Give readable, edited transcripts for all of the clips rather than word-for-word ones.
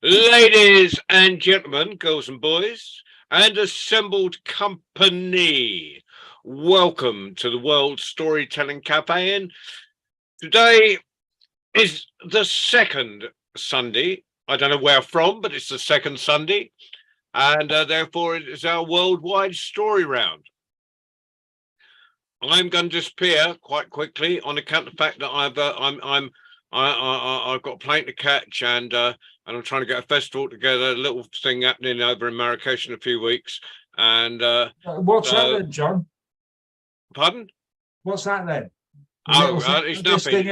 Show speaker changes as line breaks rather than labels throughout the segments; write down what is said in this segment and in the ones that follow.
Ladies and gentlemen, girls and boys, and assembled company, welcome to the World Storytelling Cafe. And today is the second Sunday. I don't know where from, but it's the second Sunday, and therefore it is our worldwide story round. I'm going to disappear quite quickly on account of the fact that I've got a plane to catch, and I'm trying to get a festival together, a little thing happening over in Marrakesh in a few weeks. And
what's that then, John?
Pardon?
What's that then?
It's nothing.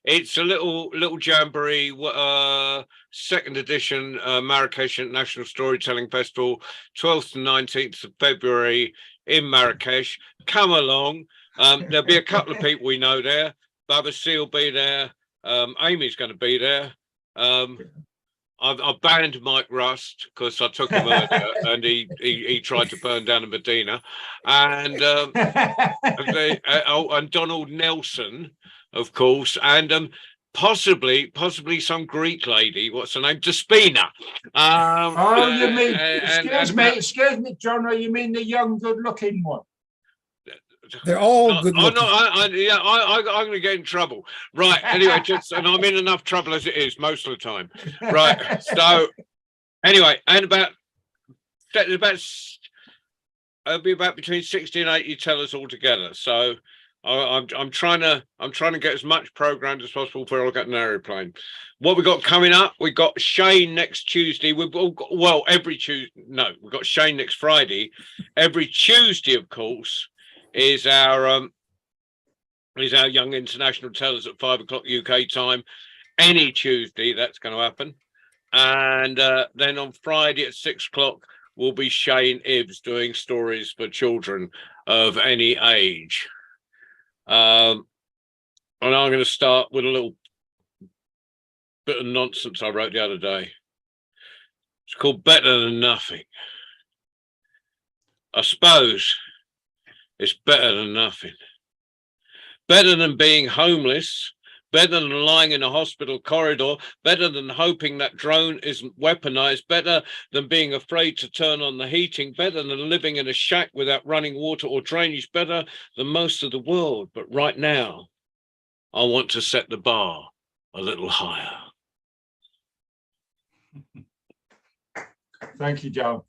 It's a little jamboree, second edition Marrakesh International Storytelling Festival, 12th to 19th of February in Marrakesh. Come along. There'll be a couple of people we know there. Babasi will be there. Amy's going to be there. I've banned Mike Rust because I took him earlier and he tried to burn down a Medina, and and Donald Nelson, of course, and possibly some Greek lady. What's her name? Despina.
You mean? Excuse me, John. You mean the young, good-looking one?
They're all good looking.
I'm going to get in trouble. Right. Anyway, and I'm in enough trouble as it is most of the time. Right. So, anyway, and it'll be about between 60 and 80 tellers altogether. So, I'm trying to get as much programmed as possible before I get an aeroplane. What we got coming up? We got Shane next Tuesday. We've all got, every Tuesday. No, we've got Shane next Friday. Every Tuesday, of course, is our young international tellers at 5 o'clock UK time. Any Tuesday that's going to happen, and then on Friday at 6 o'clock will be Shane Ibbs doing stories for children of any age. And I'm going to start with a little bit of nonsense I wrote the other day. It's called Better Than Nothing. I suppose it's better than nothing. Better than being homeless, better than lying in a hospital corridor, better than hoping that drone isn't weaponized, better than being afraid to turn on the heating, better than living in a shack without running water or drainage, better than most of the world. But right now, I want to set the bar a little higher.
Thank you, Joe.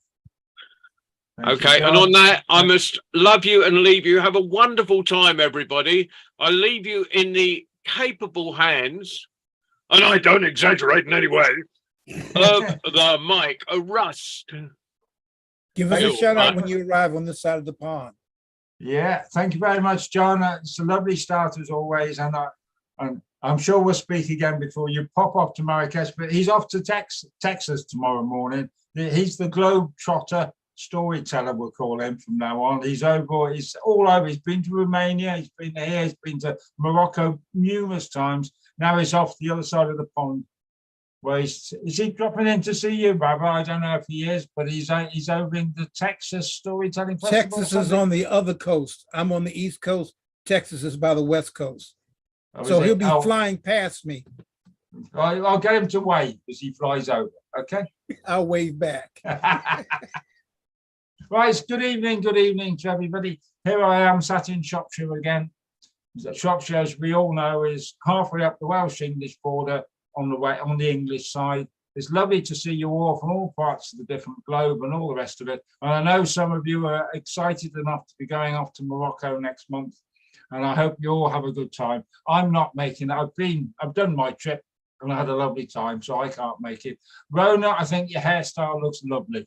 Okay, and on that, I must love you and leave you. Have a wonderful time, everybody. I leave you in the capable hands, and I don't exaggerate in any way, of the Mike Rust.
Give us a shout out when you arrive on this side of the pond.
Yeah, thank you very much, John. It's a lovely start as always, and I'm sure we'll speak again before you pop off to Marrakesh. But he's off to Texas tomorrow morning. He's the globe trotter storyteller, we'll call him from now on. He's all over. He's been to Romania, he's been here, he's been to Morocco numerous times. Now he's off the other side of the pond. Well, is he dropping in to see you, Baba? I don't know if he is, but he's over in the Texas Storytelling Festival.
Texas is on the other coast. I'm on the East Coast. Texas is by the West Coast. So he'll be flying past me.
I'll get him to wave as he flies over, okay?
I'll wave back.
Right, good evening to everybody. Here I am sat in Shropshire again. Shropshire, as we all know, is halfway up the Welsh-English border on the English side. It's lovely to see you all from all parts of the different globe and all the rest of it. And I know some of you are excited enough to be going off to Morocco next month, and I hope you all have a good time. I'm not making it. I've done my trip and I had a lovely time, so I can't make it. Rona, I think your hairstyle looks lovely.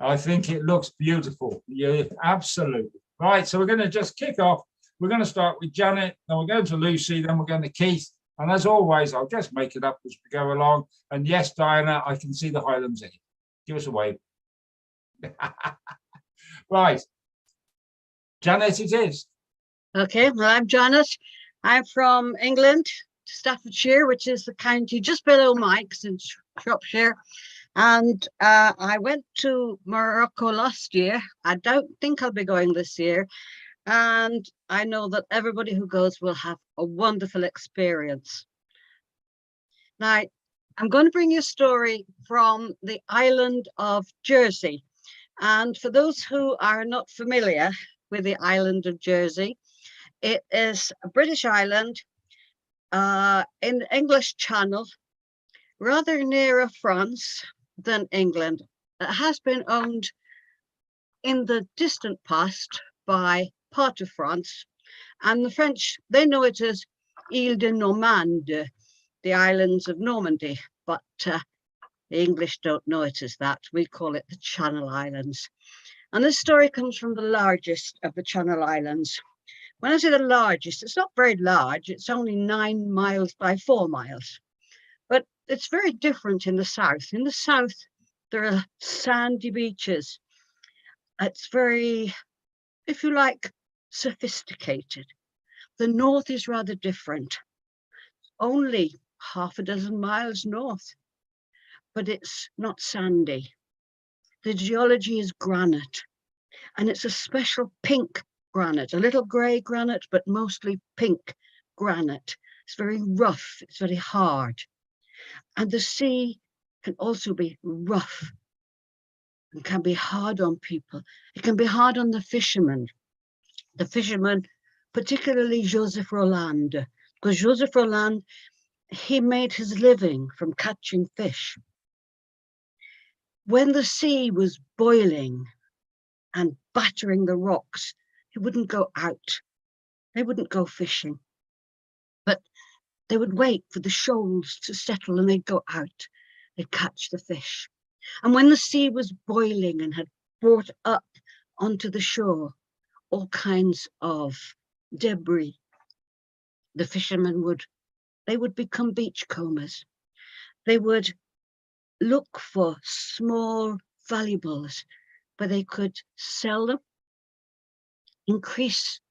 I think it looks beautiful. Yeah, absolutely. Right, so we're going to just kick off. We're going to start with Janet, then we're going to Lucy, then we're going to Keith. And as always, I'll just make it up as we go along. And yes, Diana, I can see the Highlands in. Give us a wave. Right. Janet, it is.
Okay, well, I'm Janet. I'm from England, Staffordshire, which is the county just below Mike's in Shropshire. And I went to Morocco last year. I don't think I'll be going this year. And I know that everybody who goes will have a wonderful experience. Now, I'm going to bring you a story from the island of Jersey. And for those who are not familiar with the island of Jersey, it is a British island in the English Channel, rather nearer France than England. It has been owned in the distant past by part of France, and the French, they know it as Ile de Normande, the islands of Normandy, but the English don't know it as that. We call it the Channel Islands. And this story comes from the largest of the Channel Islands. When I say the largest, it's not very large. It's only 9 miles by 4 miles. But it's very different in the south. In the south, there are sandy beaches. It's very, if you like, sophisticated. The north is rather different. Only half a dozen miles north, but it's not sandy. The geology is granite, and it's a special pink granite, a little grey granite, but mostly pink granite. It's very rough, it's very hard. And the sea can also be rough and can be hard on people. It can be hard on the fishermen. The fishermen, particularly Joseph Roland, because Joseph Roland, he made his living from catching fish. When the sea was boiling and battering the rocks, he wouldn't go out. They wouldn't go fishing, but they would wait for the shoals to settle and they'd go out. They'd catch the fish. And when the sea was boiling and had brought up onto the shore all kinds of debris, the fishermen would become beachcombers. They would look for small valuables where they could sell them, increase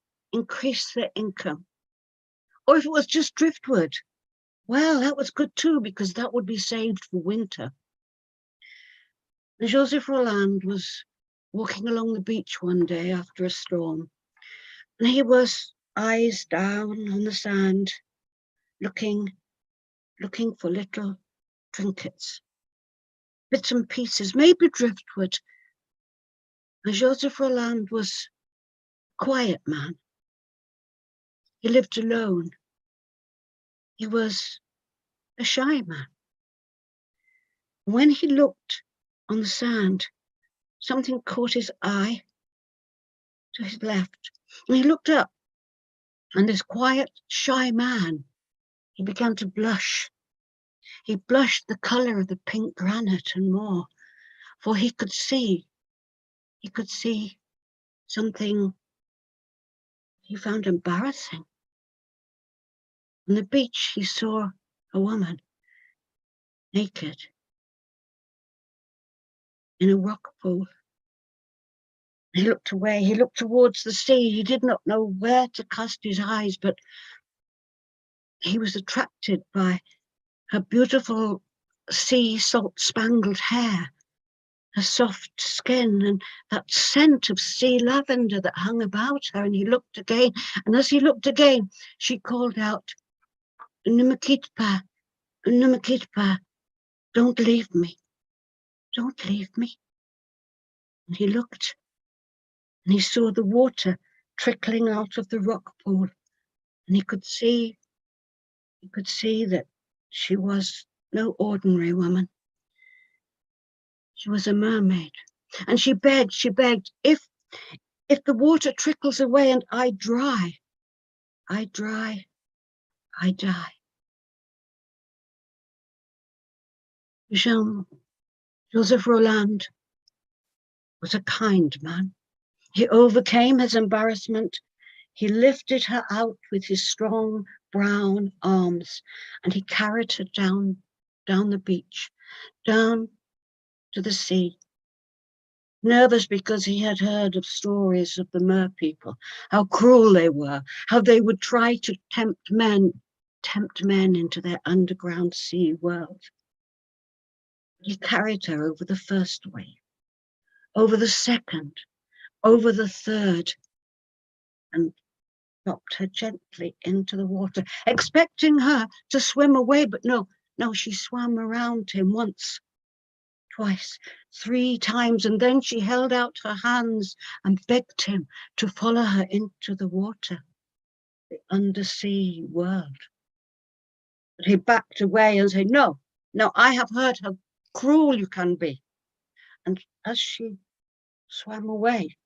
their income. Or if it was just driftwood, well, that was good too, because that would be saved for winter. And Joseph Roland was walking along the beach one day after a storm, and he was eyes down on the sand, looking for little trinkets, bits and pieces, maybe driftwood. And Joseph Roland was a quiet man. He lived alone. He was a shy man. When he looked on the sand, something caught his eye to his left. And he looked up, and this quiet, shy man, he began to blush. He blushed the colour of the pink granite and more, for he could see something he found embarrassing. On the beach, he saw a woman naked in a rock pool. He looked away, he looked towards the sea. He did not know where to cast his eyes, but he was attracted by her beautiful sea salt spangled hair, her soft skin, and that scent of sea lavender that hung about her. And he looked again, and as he looked again, she called out, "Ne me quitte pas, ne me quitte pas, don't leave me, don't leave me." And he looked, and he saw the water trickling out of the rock pool, and he could see that she was no ordinary woman. She was a mermaid, and she begged, if the water trickles away and I dry, I die. Joseph Roland was a kind man. He overcame his embarrassment. He lifted her out with his strong brown arms, and he carried her down the beach, down to the sea. Nervous because he had heard of stories of the mer people, how cruel they were, how they would try to tempt men into their underground sea world. He carried her over the first wave, over the second, over the third, and dropped her gently into the water, expecting her to swim away, but no, No, she swam around him once, twice, 3 times, and then she held out her hands and begged him to follow her into the water, the undersea world. But he backed away and said, no, no, I have heard how cruel you can be. And as she swam away,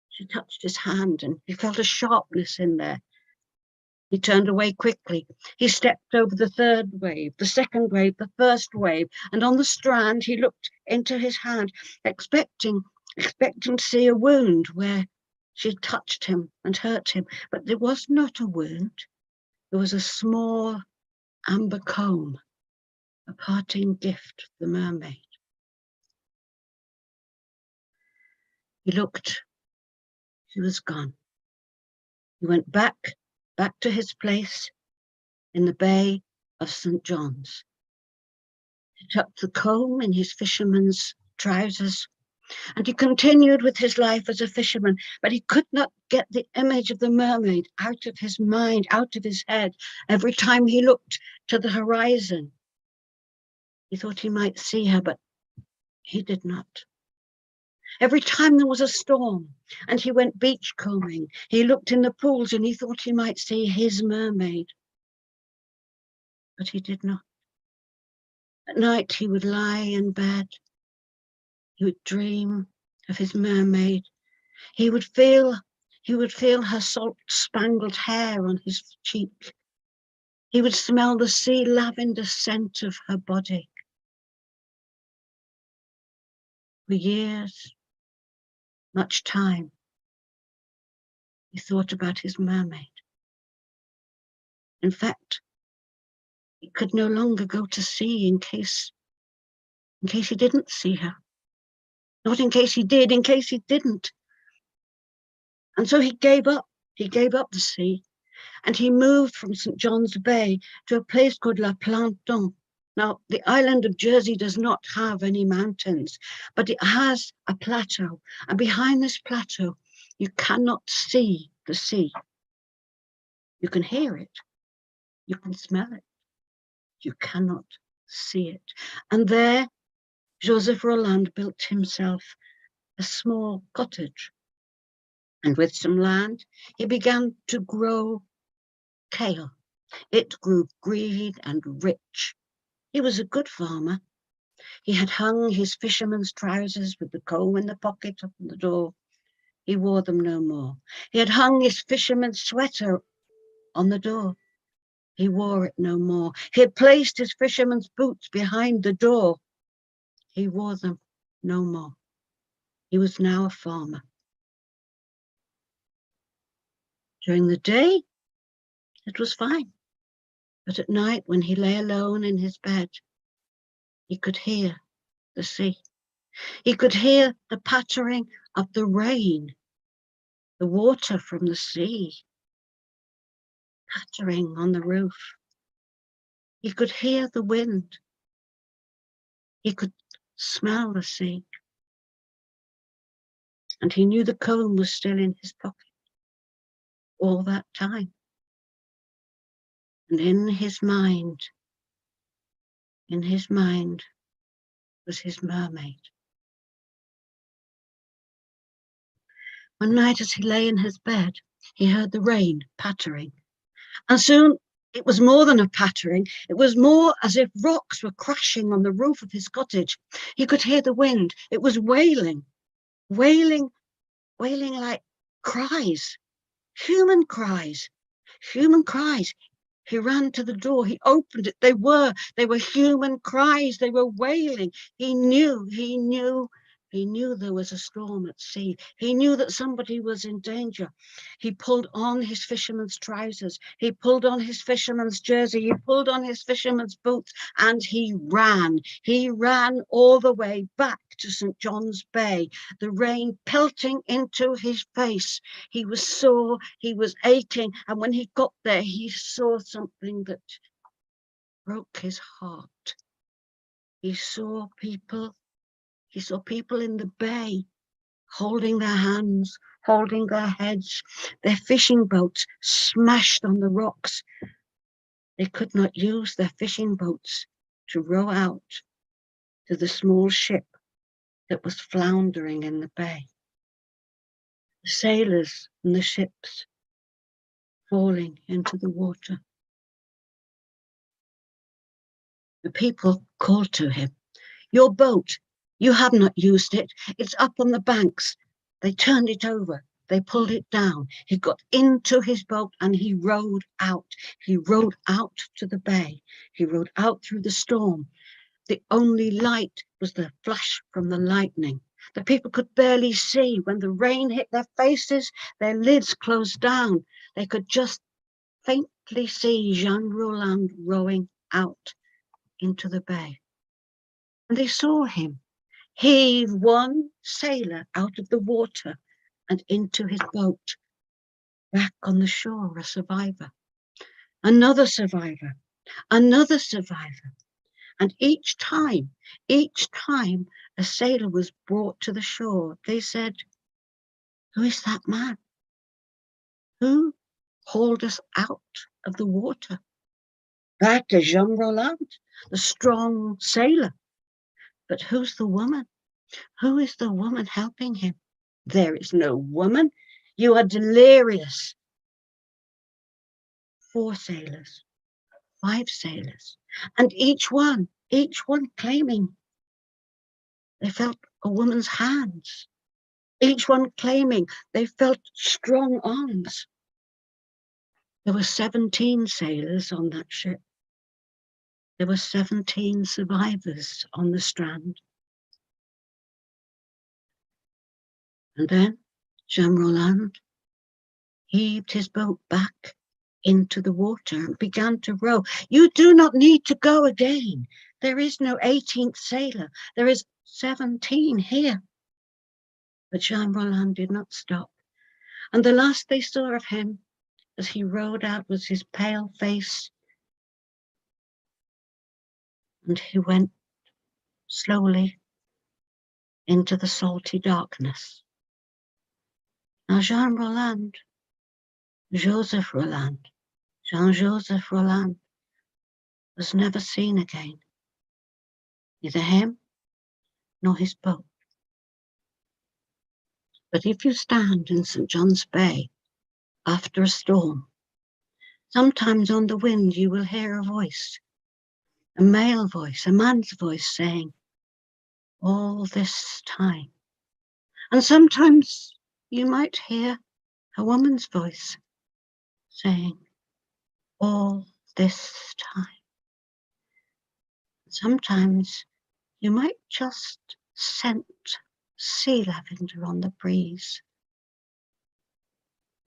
she touched his hand and he felt a sharpness in there. He turned away quickly. He stepped over the 3rd wave, the 2nd wave, the 1st wave, and on the strand he looked into his hand, expecting to see a wound where she touched him and hurt him. But there was not a wound. There was a small amber comb, a parting gift of the mermaid. He looked. She was gone. He went back to his place in the Bay of St. John's. He tucked the comb in his fisherman's trousers, and he continued with his life as a fisherman, but he could not get the image of the mermaid out of his mind, out of his head. Every time he looked to the horizon, he thought he might see her, but he did not. Every time there was a storm and he went beachcombing, he looked in the pools and he thought he might see his mermaid, but he did not. At night he would lie in bed. He would dream of his mermaid. He would feel her salt-spangled hair on his cheek. He would smell the sea lavender scent of her body. For years, much time, he thought about his mermaid. In fact, he could no longer go to sea in case he didn't see her. Not in case he did, in case he didn't. And so he gave up the sea, and he moved from St. John's Bay to a place called La Planton. Now, the island of Jersey does not have any mountains, but it has a plateau. And behind this plateau, you cannot see the sea. You can hear it. You can smell it. You cannot see it. And there, Joseph Roland built himself a small cottage. And with some land, he began to grow kale. It grew green and rich. He was a good farmer. He had hung his fisherman's trousers with the comb in the pocket up on the door. He wore them no more. He had hung his fisherman's sweater on the door. He wore it no more. He had placed his fisherman's boots behind the door. He wore them no more. He was now a farmer. During the day, it was fine. But at night, when he lay alone in his bed, he could hear the sea. He could hear the pattering of the rain, the water from the sea, pattering on the roof. He could hear the wind. He could smell the sea. And he knew the comb was still in his pocket all that time. And in his mind was his mermaid. One night as he lay in his bed, he heard the rain pattering. And soon it was more than a pattering. It was more as if rocks were crashing on the roof of his cottage. He could hear the wind. It was wailing like cries, human cries. He ran to the door. He opened it. They were human cries. They were wailing. He knew there was a storm at sea. He knew that somebody was in danger. He pulled on his fisherman's trousers. He pulled on his fisherman's jersey. He pulled on his fisherman's boots, and he ran. He ran all the way back to St. John's Bay, the rain pelting into his face. He was sore, he was aching, and when he got there, he saw something that broke his heart. He saw people in the bay holding their hands, holding their heads, their fishing boats smashed on the rocks. they could not use their fishing boats to row out to the small ship that was floundering in the bay. The sailors and the ships falling into the water. The people called to him, "Your boat, you have not used it. It's up on the banks." They turned it over. They pulled it down. He got into his boat and he rowed out. He rowed out to the bay. He rowed out through the storm. The only light was the flash from the lightning. The people could barely see. When the rain hit their faces, their lids closed down. They could just faintly see Jean Roland rowing out into the bay. And they saw him heave one sailor out of the water and into his boat. Back on the shore, a survivor, another survivor, another survivor. And each time a sailor was brought to the shore, they said, "Who is that man? Who hauled us out of the water?" That is Jean Roland, the strong sailor. But who's the woman? Who is the woman helping him? There is no woman. You are delirious. 4 sailors, 5 sailors, and each one claiming they felt a woman's hands. Each one claiming they felt strong arms. There were 17 sailors on that ship. There were 17 survivors on the strand. And then Jean Roland heaved his boat back into the water and began to row. "You do not need to go again. There is no 18th sailor. There is 17 here." But Jean Roland did not stop. And the last they saw of him as he rowed out was his pale face. And he went slowly into the salty darkness. Now Jean Roland, Joseph Roland, Jean-Joseph Roland was never seen again. Neither him nor his boat. But if you stand in St. John's Bay after a storm, sometimes on the wind you will hear a voice, a male voice, a man's voice saying, "All this time." And sometimes you might hear a woman's voice saying, "All this time." Sometimes you might just scent sea lavender on the breeze.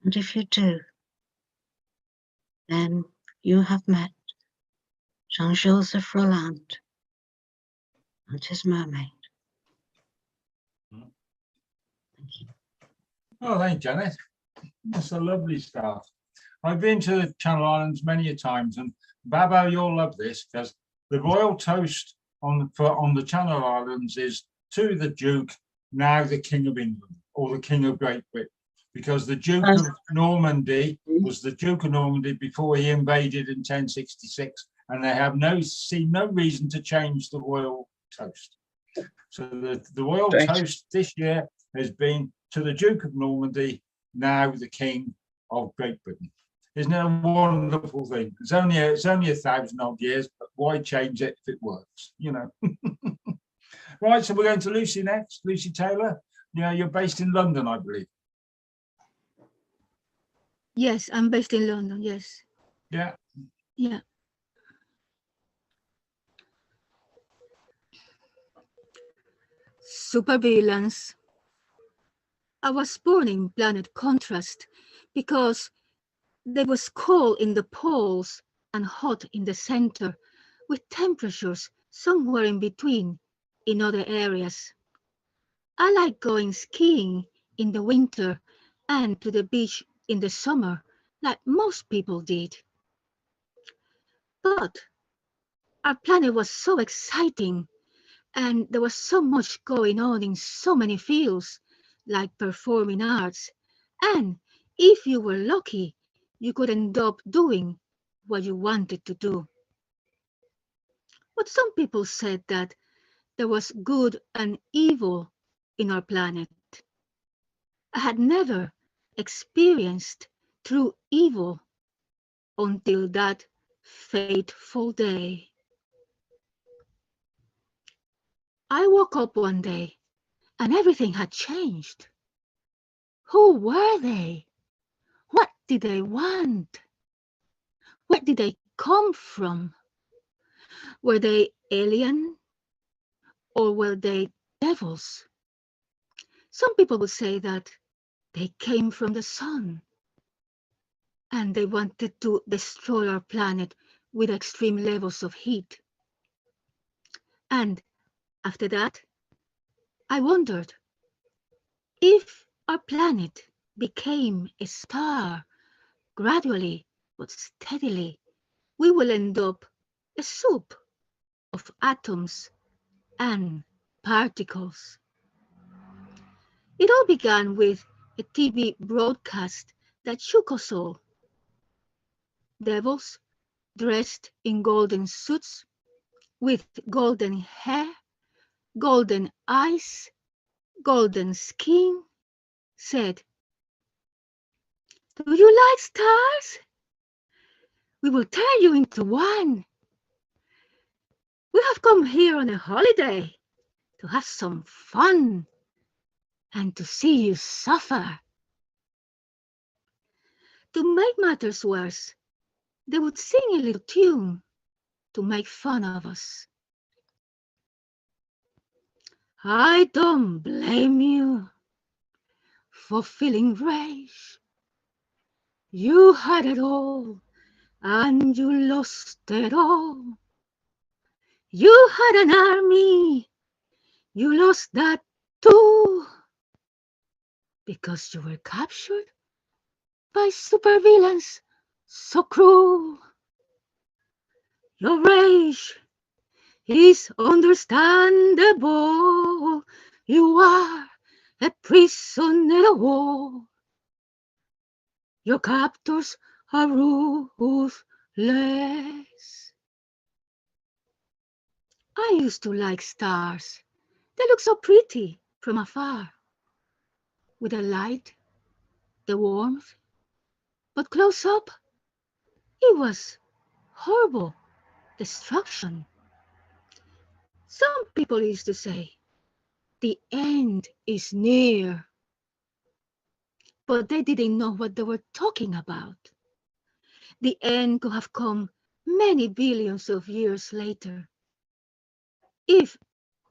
And if you do, then you have met Jean-Joseph Roland and his mermaid. Thank you.
Oh, thank you, Janet. That's a lovely stuff. I've been to the Channel Islands many a times, and Babbo, you'll love this, because the royal toast on the Channel Islands is to the Duke, now the King of England, or the King of Great Britain, because the Duke of Normandy was the Duke of Normandy before he invaded in 1066, and they have seen no reason to change the royal toast. So the royal toast this year has been to the Duke of Normandy, now the King of Great Britain. Isn't it a wonderful thing? It's only 1,000 odd years, but why change it if it works, you know? Right, so we're going to Lucy next. Lucy Taylor. Yeah, you're based in London, I believe.
Yes, I'm based in London, yes.
Yeah.
Yeah. Supervillains. I was born in planet Contrast because there was cold in the poles and hot in the center, with temperatures somewhere in between in other areas. I like going skiing in the winter and to the beach in the summer, like most people did. But our planet was so exciting, and there was so much going on in so many fields, like performing arts, and if you were lucky, you could end up doing what you wanted to do. But some people said that there was good and evil in our planet. I had never experienced true evil until that fateful day. I woke up one day and everything had changed. Who were they? What did they want? Where did they come from? Were they alien or were they devils? Some people would say that they came from the sun and they wanted to destroy our planet with extreme levels of heat. And after that, I wondered if our planet became a star gradually but steadily, we will end up a soup of atoms and particles. It all began with a TV broadcast that shook us all. Devils dressed in golden suits with golden hair, golden eyes, golden skin said, "Do you like stars? We will turn you into one. We have come here on a holiday to have some fun and to see you suffer." To make matters worse, they would sing a little tune to make fun of us. I don't blame you for feeling rage. You had it all and you lost it all. You had an army, you lost that too, because you were captured by supervillains so cruel. Your rage is understandable. You are a prisoner of war. Your captors are ruthless. I used to like stars. They look so pretty from afar, with the light, the warmth. But close up, it was horrible destruction. Some people used to say, the end is near. But they didn't know what they were talking about. The end could have come many billions of years later. If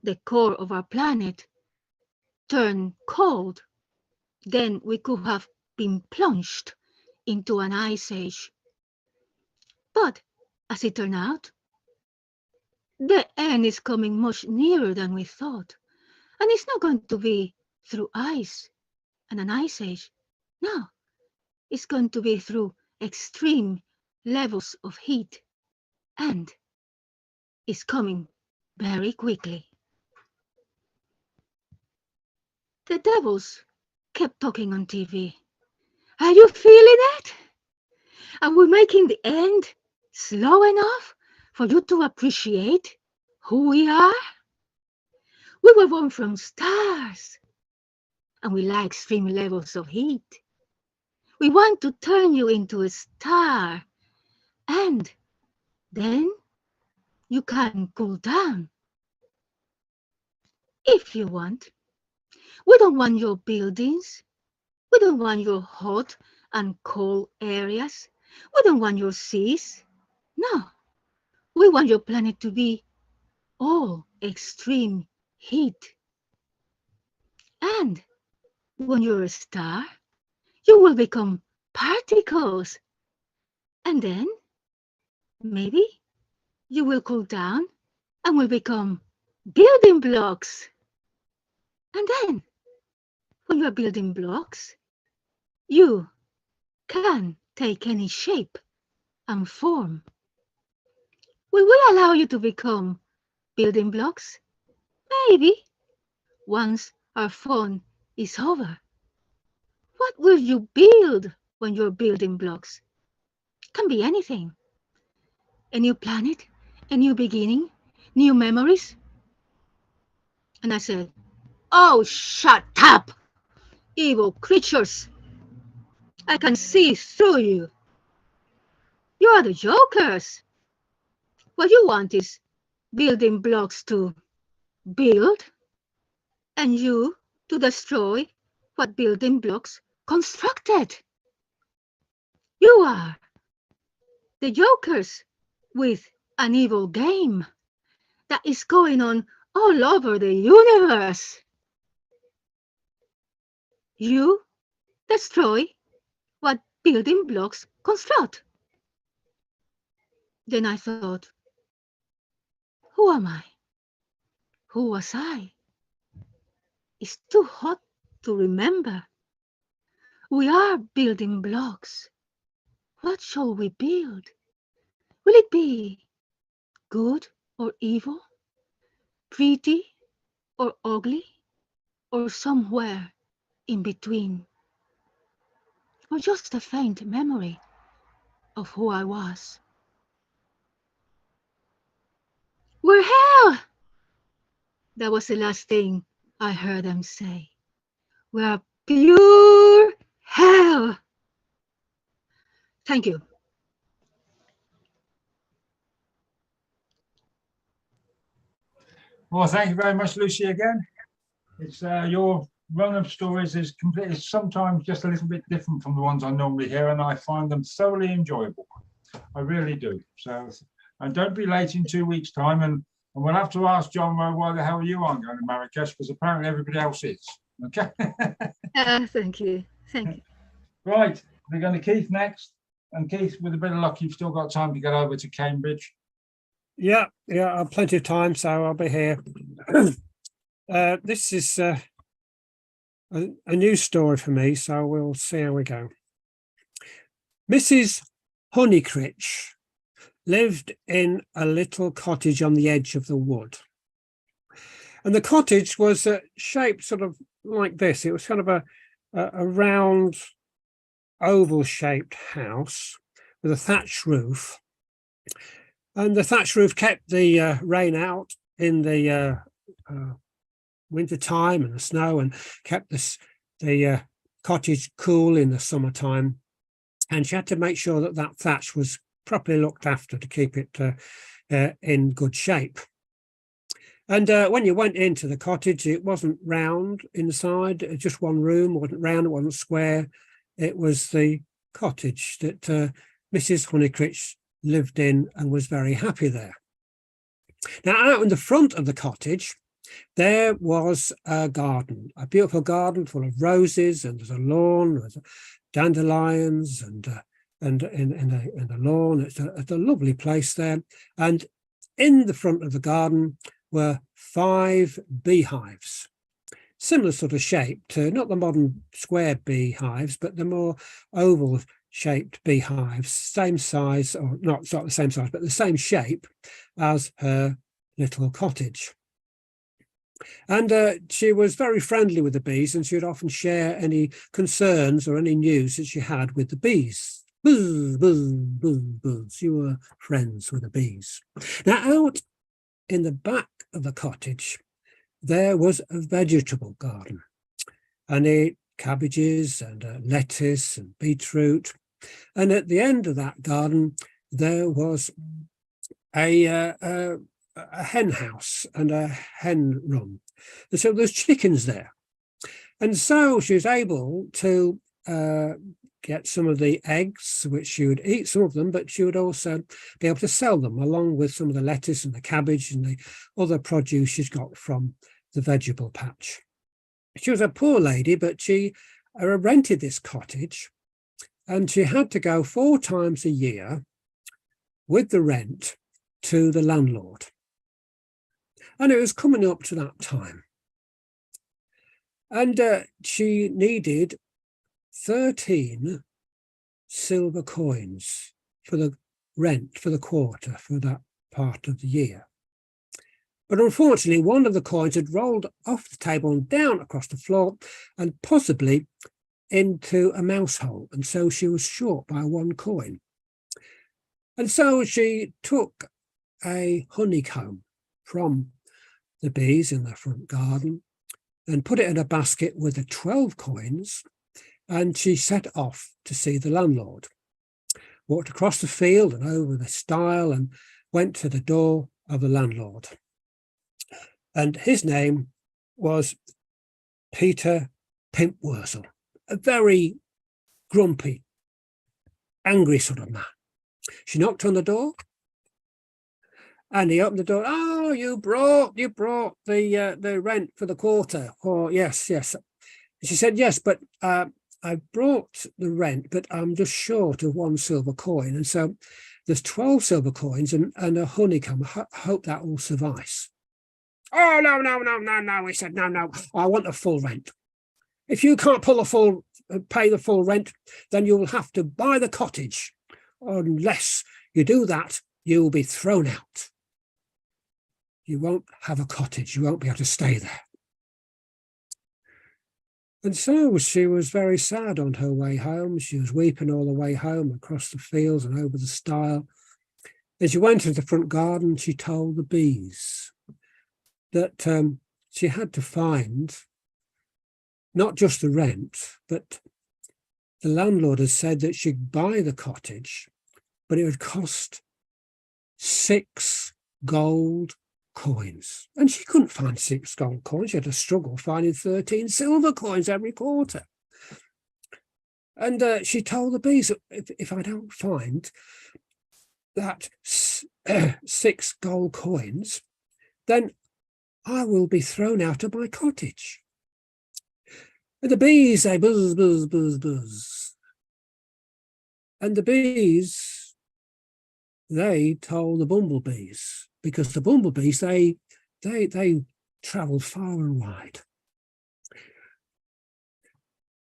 the core of our planet turned cold, then we could have been plunged into an ice age. But as it turned out, the end is coming much nearer than we thought. And it's not going to be through ice and an ice age. No, it's going to be through extreme levels of heat. And it's coming very quickly. The devils kept talking on TV. Are you feeling it? Are we making the end slow enough for you to appreciate who we are? We were born from stars, and we like extreme levels of heat. We want to turn you into a star, and then you can cool down if you want. We don't want your buildings. We don't want your hot and cold areas. We don't want your seas. No, we want your planet to be all extreme heat. And when you're a star, you will become particles. And then maybe you will cool down and will become building blocks. And then when you are building blocks, you can take any shape and form. We will allow you to become building blocks, maybe, once our fun is over. What will you build when you're building blocks? Can be anything. a new planet, a new beginning, new memories? And I said, oh, shut up, evil creatures. I can see through you. You are the jokers. What you want is building blocks to build, and you to destroy what building blocks constructed. You are the jokers with an evil game that is going on all over the universe. You destroy what building blocks construct. Then I thought, who am I? Who was I? It's too hot to remember. We are building blocks. What shall we build? Will it be good or evil? Pretty or ugly? Or somewhere in between? Or just a faint memory of who I was? We're hell! That was the last thing I heard them say. We are pure hell. Thank you.
Well, thank you very much, Lucy, again. It's your run of stories is completely, sometimes just a little bit different from the ones I normally hear, and I find them thoroughly enjoyable. I really do. So, and don't be late in 2 weeks' time, and we'll have to ask John why the hell you aren't going to Marrakesh, because apparently everybody else is. Okay.
Thank you. Thank you.
Right, we're going to Keith next. And Keith, with a bit of luck, you've still got time to get over to Cambridge.
Yeah, I have plenty of time, so I'll be here. This is a new story for me, so we'll see how we go. Mrs. Honeycritch lived in a little cottage on the edge of the wood. And the cottage was shaped sort of like this. It was kind of a round, oval-shaped house with a thatched roof. And the thatched roof kept the rain out in the winter time and the snow, and kept the cottage cool in the summertime. And she had to make sure that that thatch was properly looked after to keep it in good shape. And when you went into the cottage, it wasn't round inside, just one room. It wasn't round, it wasn't square. It was the cottage that Mrs. Honeycritch lived in and was very happy there. Now, out in the front of the cottage, there was a garden, a beautiful garden full of roses, and there's a lawn with dandelions and in the lawn. It's a lovely place there. And in the front of the garden were 5 beehives, similar sort of shape to not the modern square beehives, but the more oval shaped beehives, same size, or not the same size, but the same shape as her little cottage. And she was very friendly with the bees, and she would often share any concerns or any news that she had with the bees. Buzz, buzz, buzz, buzz. You were friends with the bees. Now, out in the back of the cottage, there was a vegetable garden, and cabbages and lettuce and beetroot. And at the end of that garden, there was a hen house and a hen run. And so there's chickens there. And so she was able to get some of the eggs, which she would eat some of them, but she would also be able to sell them along with some of the lettuce and the cabbage and the other produce she's got from the vegetable patch. She was a poor lady, but she rented this cottage, and she had to go 4 times a year with the rent to the landlord. And it was coming up to that time. And she needed 13 silver coins for the rent for the quarter for that part of the year. But unfortunately, one of the coins had rolled off the table and down across the floor and possibly into a mouse hole. And so she was short by 1 coin. And so she took a honeycomb from the bees in the front garden and put it in a basket with the 12 coins, and she set off to see the landlord. Walked across the field and over the stile and went to the door of the landlord. And his name was Peter Pimpwurzel, a very grumpy, angry sort of man. She knocked on the door, and he opened the door. Oh, you brought the rent for the quarter. Oh, yes. She said, yes, but I brought the rent, but I'm just short of 1 silver coin. And so there's 12 silver coins and a honeycomb. I hope that will suffice. Oh, no. He said, no. I want the full rent. If you can't pay the full rent, then you will have to buy the cottage. Unless you do that, you will be thrown out. You won't have a cottage. You won't be able to stay there. And so she was very sad on her way home. She was weeping all the way home across the fields and over the stile. As she went into the front garden, she told the bees that she had to find not just the rent, but the landlord had said that she'd buy the cottage, but it would cost 6 gold coins. And she couldn't find 6 gold coins. She had to struggle finding 13 silver coins every quarter. And she told the bees, if I don't find that 6 gold coins, then I will be thrown out of my cottage. And the bees, they buzz, buzz, buzz, buzz. And the bees, they told the bumblebees, because the bumblebees, they travelled far and wide.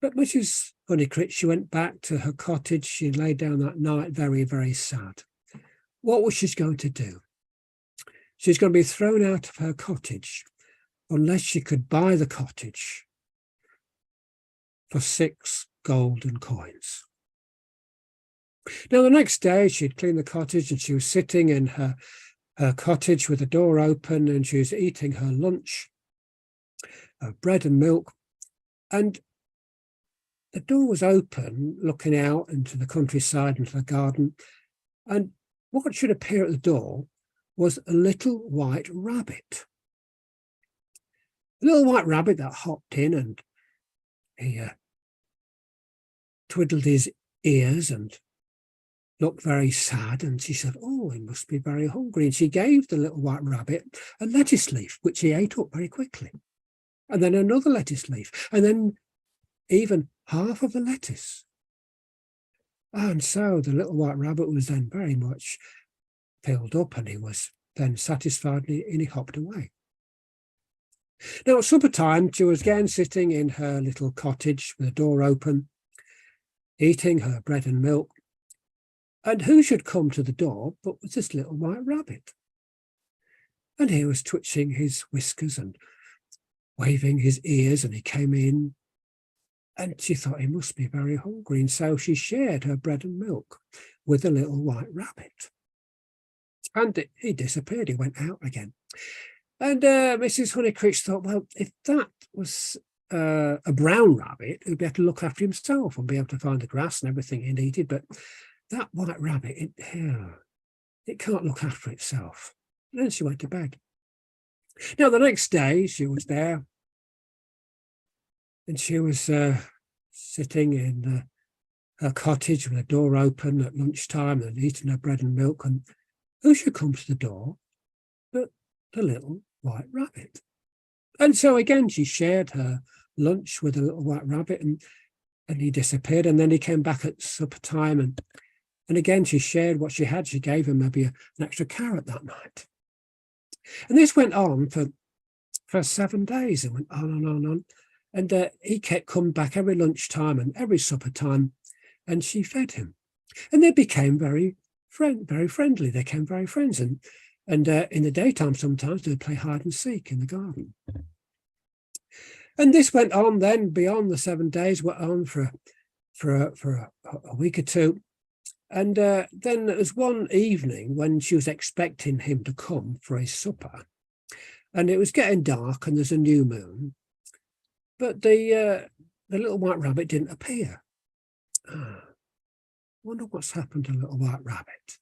But Mrs. Honeycrisp, she went back to her cottage. She lay down that night very, very sad. What was she going to do? She's going to be thrown out of her cottage unless she could buy the cottage for 6 golden coins. Now, the next day, she'd cleaned the cottage and she was sitting in her cottage with the door open, and she was eating her lunch, bread and milk. And the door was open, looking out into the countryside, into the garden. And what should appear at the door was a little white rabbit. A little white rabbit that hopped in, and he twiddled his ears and looked very sad. And she said, oh, he must be very hungry. And she gave the little white rabbit a lettuce leaf, which he ate up very quickly. And then another lettuce leaf, and then even half of the lettuce. And so the little white rabbit was then very much filled up, and he was then satisfied, and he hopped away. Now, at supper time, she was again sitting in her little cottage with the door open, eating her bread and milk. And who should come to the door but was this little white rabbit? And he was twitching his whiskers and waving his ears, and he came in, and she thought he must be very hungry. And so she shared her bread and milk with the little white rabbit. And he disappeared. He went out again. And Mrs. Honeycrisp thought, well, if that was a brown rabbit, he'd be able to look after himself and be able to find the grass and everything he needed. But that white rabbit, it can't look after itself. And then she went to bed. Now, the next day, she was there, and she was sitting in her cottage with the door open at lunchtime and eating her bread and milk. And who should come to the door but the little white rabbit? And so again, she shared her lunch with the little white rabbit, and he disappeared. And then he came back at supper time, and again, she shared what she had. She gave him maybe an extra carrot that night. And this went on for 7 days, and went on and on and on. And he kept coming back every lunchtime and every supper time, and she fed him. And they became very friendly. They became very friends. And in the daytime, sometimes they would play hide and seek in the garden. And this went on then beyond the 7 days, went on for a week or two. And then there was one evening when she was expecting him to come for his supper, and it was getting dark and there's a new moon, but the little white rabbit didn't appear. Wonder what's happened to Little White Rabbit.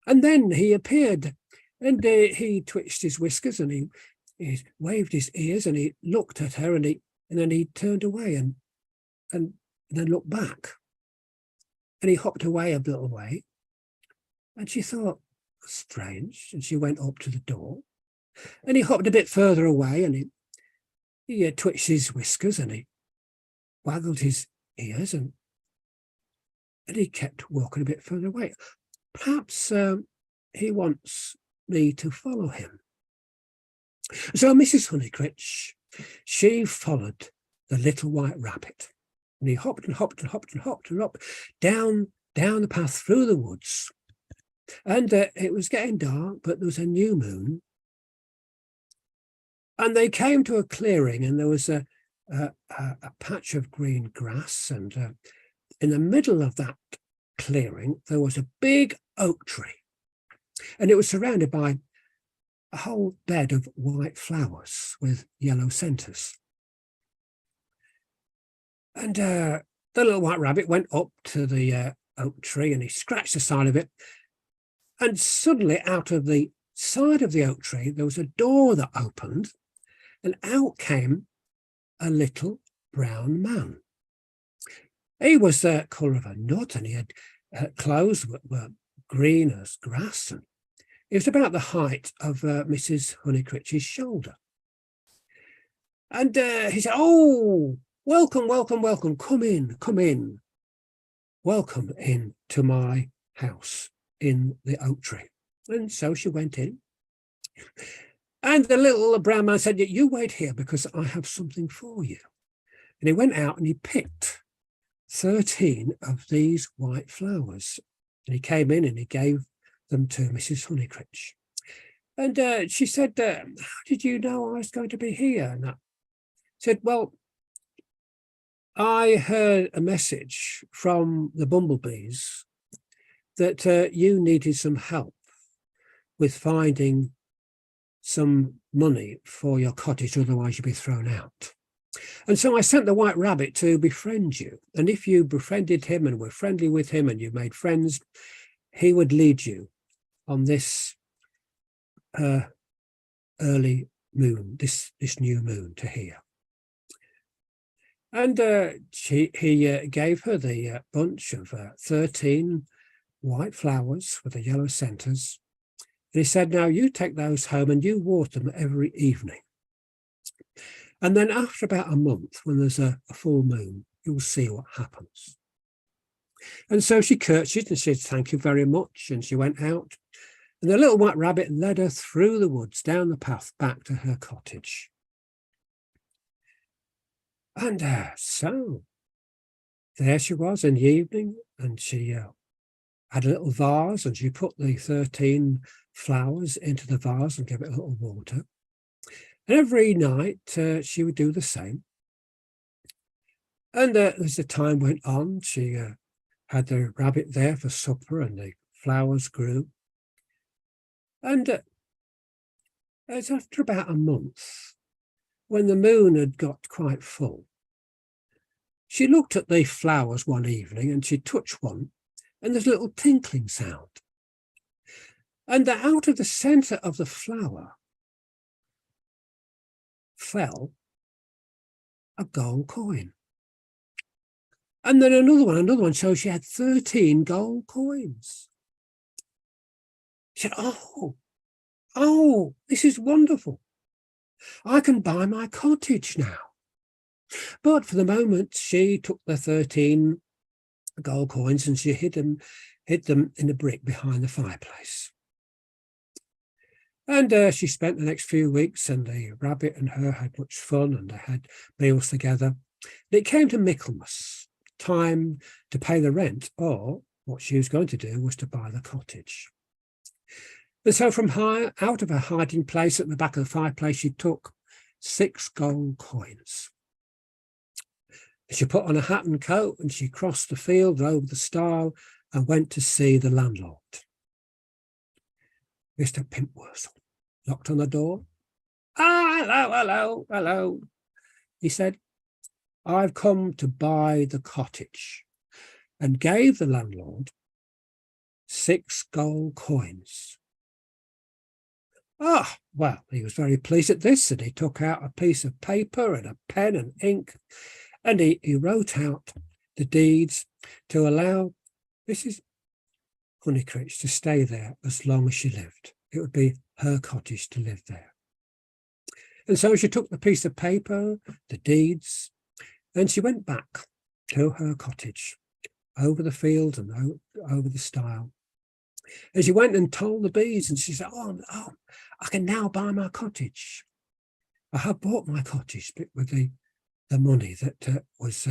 And then he appeared, and he twitched his whiskers and he waved his ears and he looked at her, and then he turned away and then looked back. And he hopped away a little way, and she thought, strange, and she went up to the door, and he hopped a bit further away, and he twitched his whiskers and he waggled his ears, and he kept walking a bit further away. Perhaps he wants me to follow him. So Mrs. Honeycritch, she followed the little white rabbit, and he hopped and hopped and hopped and hopped and hopped down the path through the woods. And it was getting dark, but there was a new moon. And they came to a clearing, and there was a patch of green grass, and in the middle of that clearing, there was a big oak tree, and it was surrounded by a whole bed of white flowers with yellow centers. And the little white rabbit went up to the oak tree, and he scratched the side of it, and suddenly out of the side of the oak tree, there was a door that opened, and out came a little brown man. He was the colour of a nut, and he had clothes that were green as grass, and he was about the height of Mrs. Honeycritch's shoulder. And he said, "Oh, welcome, welcome, welcome, come in, come in. Welcome in to my house in the oak tree." And so she went in. And the little brown man said, "You wait here because I have something for you." And he went out and he picked 13 of these white flowers. And he came in and he gave them to Mrs. Honeycritch. And she said, "How did you know I was going to be here?" And I said, "Well, I heard a message from the bumblebees that you needed some help with finding some money for your cottage, otherwise you'd be thrown out. And so I sent the white rabbit to befriend you. And if you befriended him and were friendly with him and you made friends, he would lead you on this early moon, this new moon to here." And he gave her the bunch of 13 white flowers with the yellow centers. And he said, "Now you take those home and you water them every evening. And then after about a month, when there's a full moon, you'll see what happens." And so she curtsied and said, "Thank you very much." And she went out, and the little white rabbit led her through the woods down the path back to her cottage. And so there she was in the evening, and she had a little vase, and she put the 13 flowers into the vase and gave it a little water. And every night she would do the same. And as the time went on, she had the rabbit there for supper, and the flowers grew. And it's after about a month, when the moon had got quite full, she looked at the flowers one evening, and she touched one, and there's a little tinkling sound. And out of the centre of the flower fell a gold coin. And then another one. So she had 13 gold coins. She said, oh, this is wonderful. I can buy my cottage now. But for the moment, she took the 13 gold coins and she hid them in a brick behind the fireplace. And she spent the next few weeks, and the rabbit and her had much fun, and they had meals together. And it came to Michaelmas, time to pay the rent, or what she was going to do was to buy the cottage. And so from out of her hiding place at the back of the fireplace, she took 6 gold coins. She put on a hat and coat and she crossed the field over the stile and went to see the landlord. Mr. Pimpworth knocked on the door. Ah, hello, hello, hello. He said, I've come to buy the cottage, and gave the landlord 6 gold coins. Ah, well, he was very pleased at this, and he took out a piece of paper and a pen and ink, and he wrote out the deeds to allow Mrs. Honeycritch to stay there as long as she lived. It would be her cottage to live there. And so she took the piece of paper, the deeds, and she went back to her cottage over the field and over the stile. And she went and told the bees, and she said, oh, I can now buy my cottage. I have bought my cottage with the money that was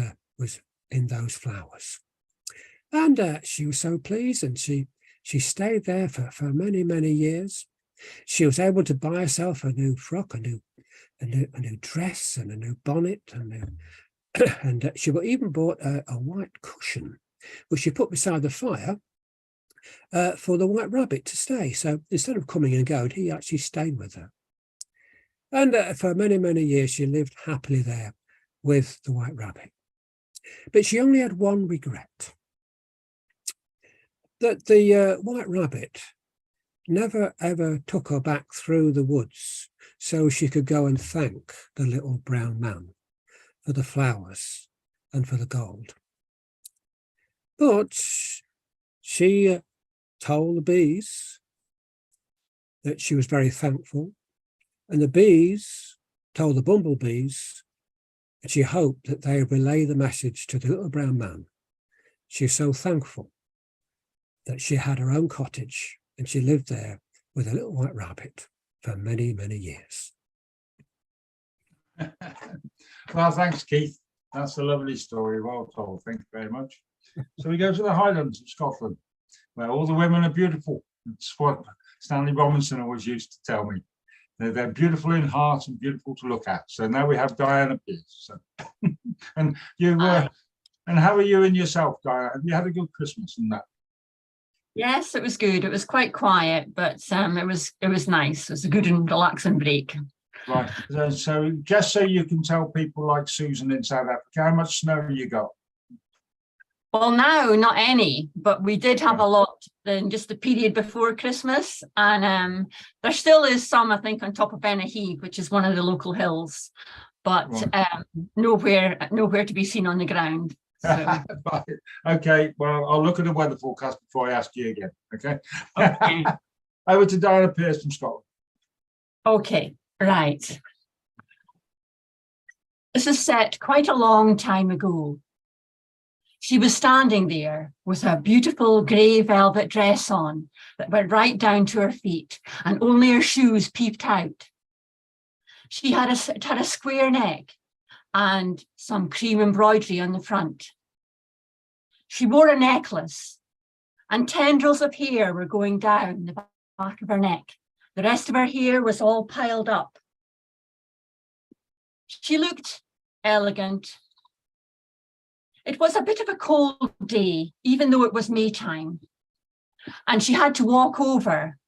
in those flowers. And she was so pleased, and she stayed there for many, many years. She was able to buy herself a new frock, a new dress, and a new bonnet, and she even bought a white cushion, which she put beside the fire for the White Rabbit to stay. So instead of coming and going, he actually stayed with her. And for many, many years, she lived happily there with the White Rabbit. But she only had one regret, that the White Rabbit never ever took her back through the woods so she could go and thank the little brown man for the flowers and for the gold. But she told the bees that she was very thankful, and the bees told the bumblebees that she hoped that they would relay the message to the little brown man. She was so thankful that she had her own cottage, and she lived there with a little White Rabbit for many, many years.
Well, thanks, Keith. That's a lovely story. Well told. Thank you very much. So we go to the Highlands of Scotland, where all the women are beautiful. It's what Stanley Robinson always used to tell me. They're beautiful in heart and beautiful to look at. So now we have Diana Pierce. So and you and how are you in yourself, Diana? Have you had a good Christmas and that?
Yes, it was good. It was quite quiet, but it was nice. It was a good and relaxing break.
Right. So just so you can tell people like Susan in South Africa, how much snow you got?
Well, now not any, but we did have a lot in just the period before Christmas, and there still is some, I think, on top of Benahee, which is one of the local hills, but nowhere to be seen on the ground. So.
Okay, well, I'll look at the weather forecast before I ask you again. Okay.
Okay.
Over to Diana Pierce from Scotland.
Okay, right. This is set quite a long time ago. She was standing there with a beautiful grey velvet dress on that went right down to her feet, and only her shoes peeped out. She had a square neck and some cream embroidery on the front. She wore a necklace, and tendrils of hair were going down the back of her neck. The rest of her hair was all piled up. She looked elegant. It was a bit of a cold day, even though it was Maytime, and she had to walk over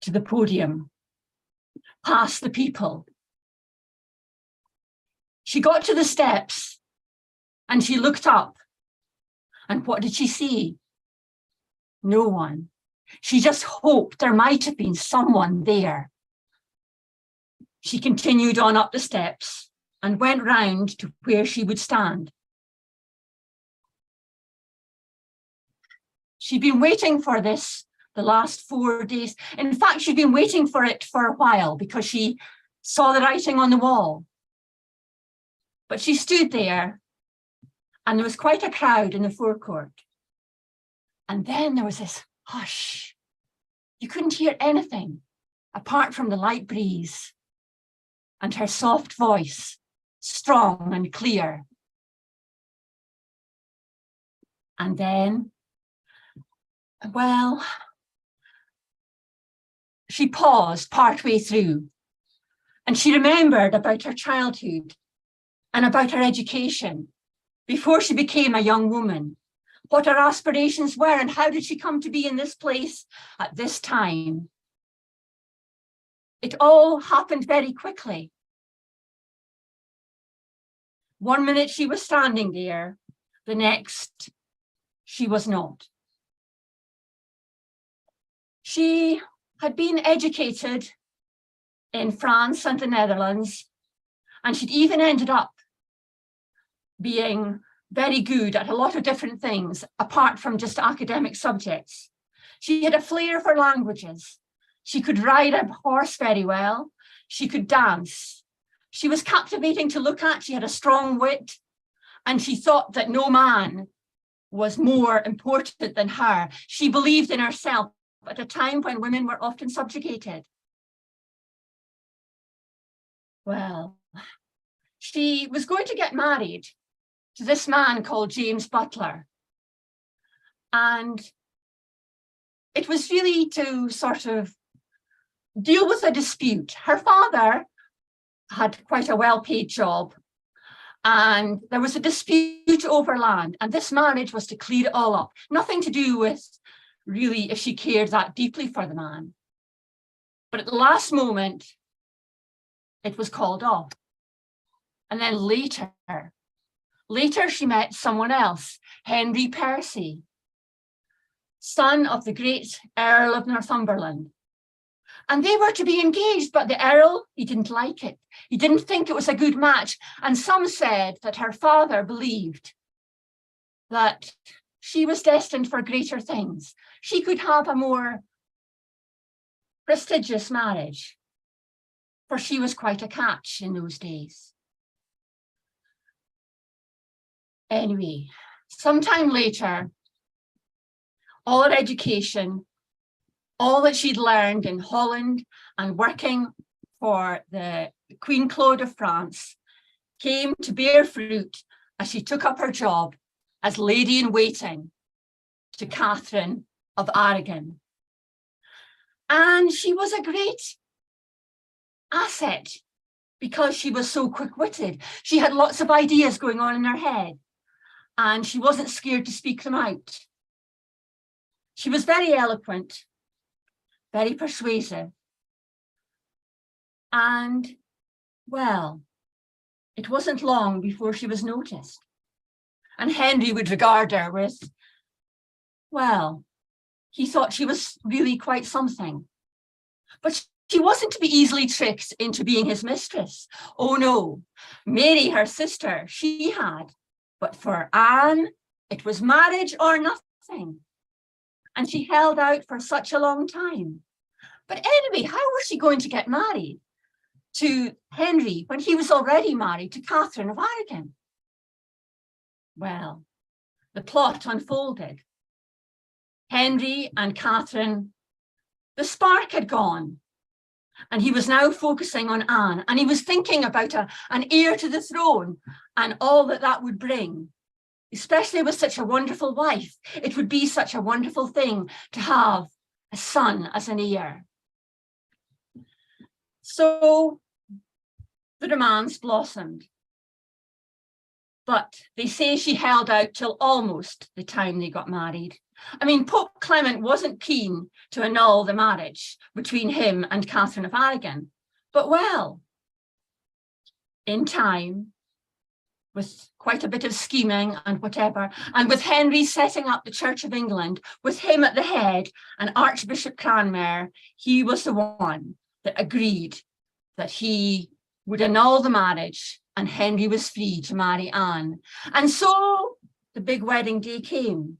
to the podium, past the people. She got to the steps and she looked up, and what did she see? No one. She just hoped there might have been someone there. She continued on up the steps and went round to where she would stand. She'd been waiting for this the last 4 days. In fact, she'd been waiting for it for a while because she saw the writing on the wall. But she stood there, and there was quite a crowd in the forecourt. And then there was this hush. You couldn't hear anything apart from the light breeze and her soft voice, strong and clear. And then, well, she paused partway through, and she remembered about her childhood and about her education before she became a young woman, what her aspirations were, and how did she come to be in this place at this time. It all happened very quickly. One minute she was standing there, the next she was not. She had been educated in France and the Netherlands, and she'd even ended up being very good at a lot of different things, apart from just academic subjects. She had a flair for languages. She could ride a horse very well. She could dance. She was captivating to look at. She had a strong wit, and she thought that no man was more important than her. She believed in herself at a time when women were often subjugated. Well, she was going to get married to this man called James Butler. And it was really to sort of deal with a dispute. Her father had quite a well-paid job, and there was a dispute over land, and this marriage was to clear it all up. Nothing to do with really if she cared that deeply for the man. But at the last moment, it was called off. And then later she met someone else, Henry Percy, son of the great Earl of Northumberland. And they were to be engaged, but the Earl, he didn't like it. He didn't think it was a good match. And some said that her father believed that she was destined for greater things. She could have a more prestigious marriage, for she was quite a catch in those days. Anyway, sometime later, all her education, all that she'd learned in Holland and working for the Queen Claude of France came to bear fruit as she took up her job as lady in waiting to Catherine of Aragon. And she was a great asset because she was so quick-witted. She had lots of ideas going on in her head, and she wasn't scared to speak them out. She was very eloquent, very persuasive. And, well, it wasn't long before she was noticed. And Henry would regard her with, well, he thought she was really quite something. But she wasn't to be easily tricked into being his mistress. Oh no, Mary, her sister, she had. But for Anne, it was marriage or nothing. And she held out for such a long time. But anyway, how was she going to get married to Henry when he was already married to Catherine of Aragon? Well, the plot unfolded. Henry and Catherine, the spark had gone, and he was now focusing on Anne, and he was thinking about an heir to the throne and all that that would bring, especially with such a wonderful wife. It would be such a wonderful thing to have a son as an heir. So the romance blossomed. But they say she held out till almost the time they got married. I mean, Pope Clement wasn't keen to annul the marriage between him and Catherine of Aragon. But well, in time, with quite a bit of scheming and whatever, and with Henry setting up the Church of England, with him at the head and Archbishop Cranmer, he was the one that agreed that he would annul the marriage and Henry was free to marry Anne. And so the big wedding day came.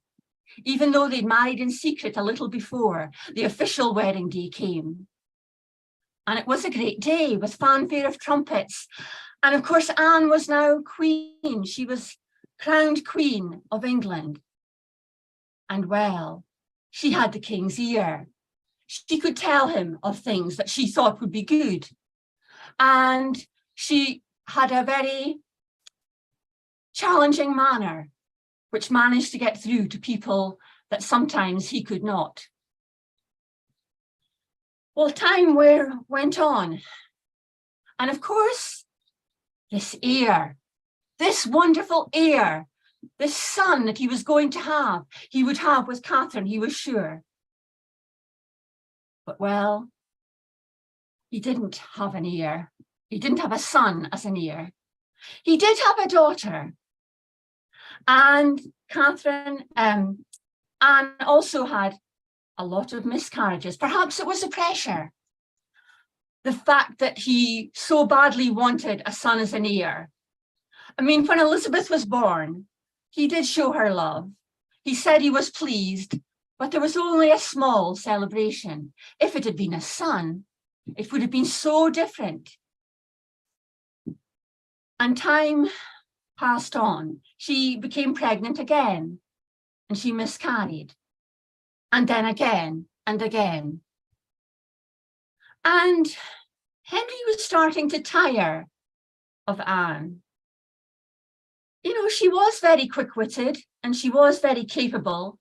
Even though they'd married in secret a little before, the official wedding day came. And it was a great day with fanfare of trumpets. And of course, Anne was now queen. She was crowned Queen of England. And well, she had the king's ear. She could tell him of things that she thought would be good. And she had a very challenging manner, which managed to get through to people that sometimes he could not. Well, time went on. And of course, this heir this wonderful heir, this son that he was going to have, he would have with Catherine, he was sure. But well, he didn't have an heir. He didn't have a son as an heir. He did have a daughter. And Catherine, Anne also had a lot of miscarriages. Perhaps it was the pressure. The fact that he so badly wanted a son as an heir. I mean, when Elizabeth was born, he did show her love. He said he was pleased, but there was only a small celebration. If it had been a son, it would have been so different. And time passed on. She became pregnant again, and she miscarried. And then again and again. And Henry was starting to tire of Anne. You know, she was very quick-witted and she was very capable,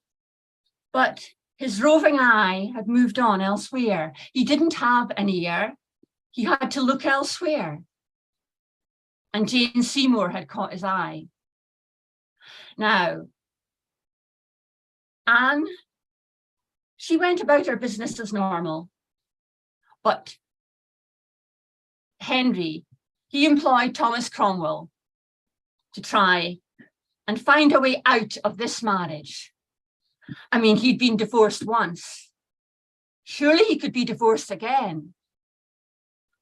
but his roving eye had moved on elsewhere. He didn't have an ear. He had to look elsewhere. And Jane Seymour had caught his eye. Now, Anne, she went about her business as normal, but Henry, he employed Thomas Cromwell to try and find a way out of this marriage. I mean, he'd been divorced once. Surely he could be divorced again.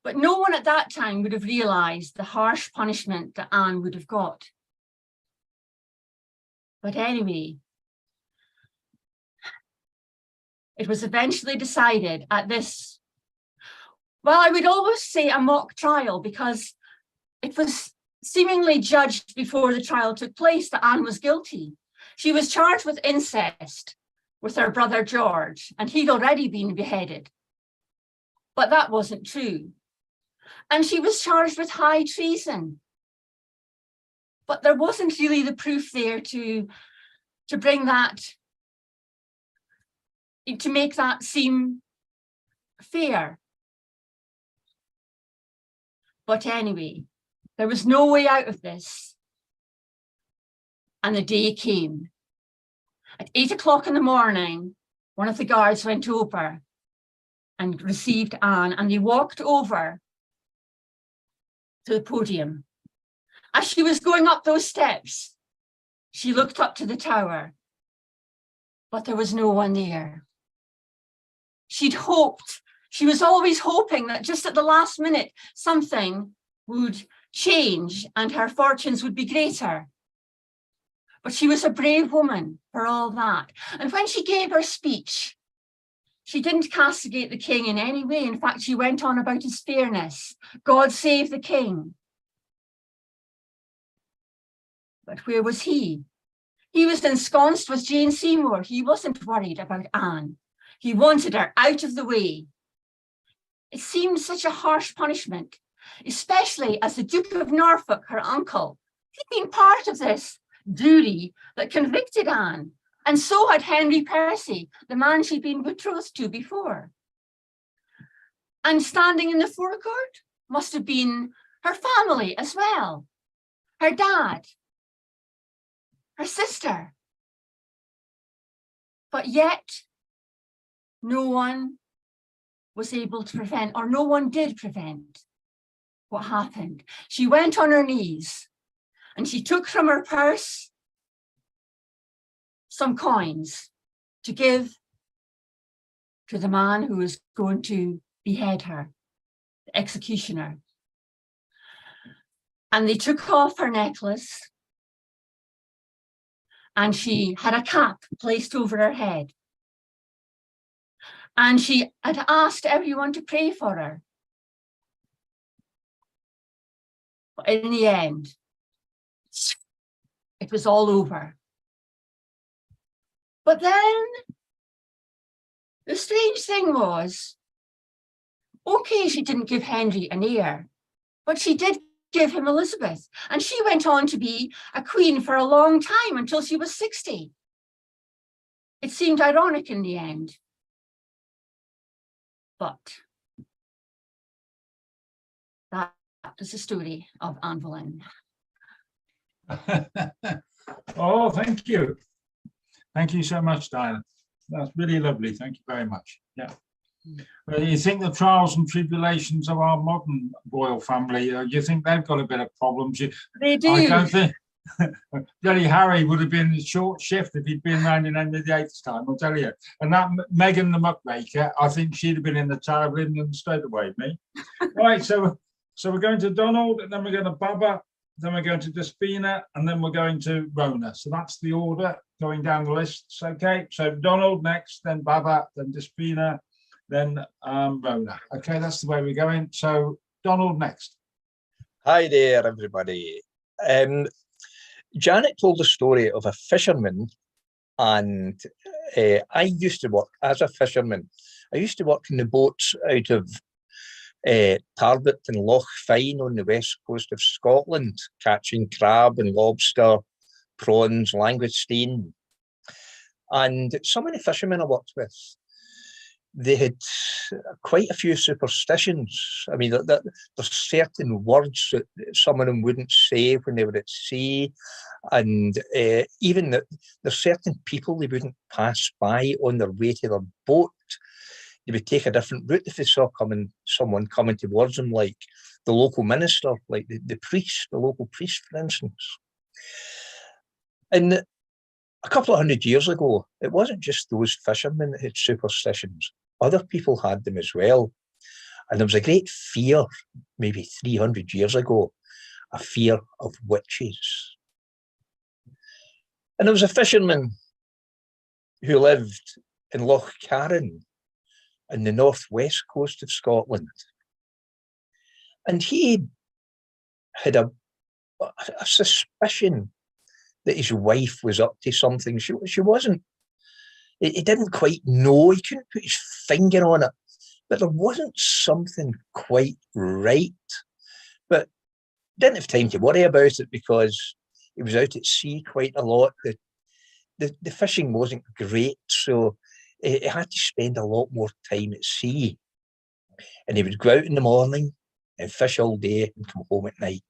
But no one at that time would have realized the harsh punishment that Anne would have got. But anyway, it was eventually decided at this, well, I would always say a mock trial, because it was seemingly judged before the trial took place that Anne was guilty. She was charged with incest with her brother George, and he'd already been beheaded. But that wasn't true. And she was charged with high treason. But there wasn't really the proof there to bring that, to make that seem fair. But anyway, there was no way out of this. And the day came. At 8 o'clock in the morning, one of the guards went over and received Anne, and they walked over to the podium. As she was going up those steps, she looked up to the tower, but there was no one there. She'd hoped, she was always hoping that just at the last minute, something would change and her fortunes would be greater. But she was a brave woman for all that. And when she gave her speech, she didn't castigate the king in any way. In fact, she went on about his fairness. God save the king. But where was he? He was ensconced with Jane Seymour. He wasn't worried about Anne. He wanted her out of the way. It seemed such a harsh punishment, especially as the Duke of Norfolk, her uncle, he'd been part of this jury that convicted Anne. And so had Henry Percy, the man she'd been betrothed to before. And standing in the forecourt must have been her family as well. Her dad, her sister. But yet, no one was able to prevent, or no one did prevent what happened. She went on her knees and she took from her purse some coins to give to the man who was going to behead her, the executioner. And they took off her necklace and she had a cap placed over her head. And she had asked everyone to pray for her. But in the end, it was all over. But then the strange thing was, okay, she didn't give Henry an heir, but she did give him Elizabeth. And she went on to be a queen for a long time until she was 60. It seemed ironic in the end. But that is the story of Anne Boleyn.
Oh, thank you. Thank you so much, Diana. That's really lovely. Thank you very much. Yeah. Well, you think the trials and tribulations of our modern royal family, you think they've got a bit of problems?
They do.
I don't think Bloody Harry would have been short shift if he'd been around in Henry VIII's time, I'll tell you. And that Meghan the muckmaker, I think she'd have been in the Tower of London straight away, me. Right, so we're going to Donald, and then we're going to Baba, then we're going to Despina, and then we're going to Rona. So that's the order going down the list. Okay, so Donald next, then Baba, then Despina, then Rona. Okay, that's the way we're going. So Donald next.
Hi there, everybody. Janet told the story of a fisherman, and I used to work as a fisherman. I used to work in the boats out of Tarbert and Loch Fyne on the west coast of Scotland, catching crab and lobster, prawns, langoustine. And some of the fishermen I worked with, they had quite a few superstitions. I mean, there's certain words that some of them wouldn't say when they were at sea, and even that there's certain people they wouldn't pass by on their way to their boat. They would take a different route if they saw someone coming towards them, like the local minister, like the priest, the local priest, for instance. And a couple of 100 years ago, it wasn't just those fishermen that had superstitions. Other people had them as well. And there was a great fear, maybe 300 years ago, a fear of witches. And there was a fisherman who lived in Loch Carron in the northwest coast of Scotland. And he had a suspicion that his wife was up to something. She wasn't, he didn't quite know, he couldn't put his finger on it, but there wasn't something quite right. But didn't have time to worry about it because he was out at sea quite a lot. The fishing wasn't great, so he had to spend a lot more time at sea. And he would go out in the morning and fish all day and come home at night.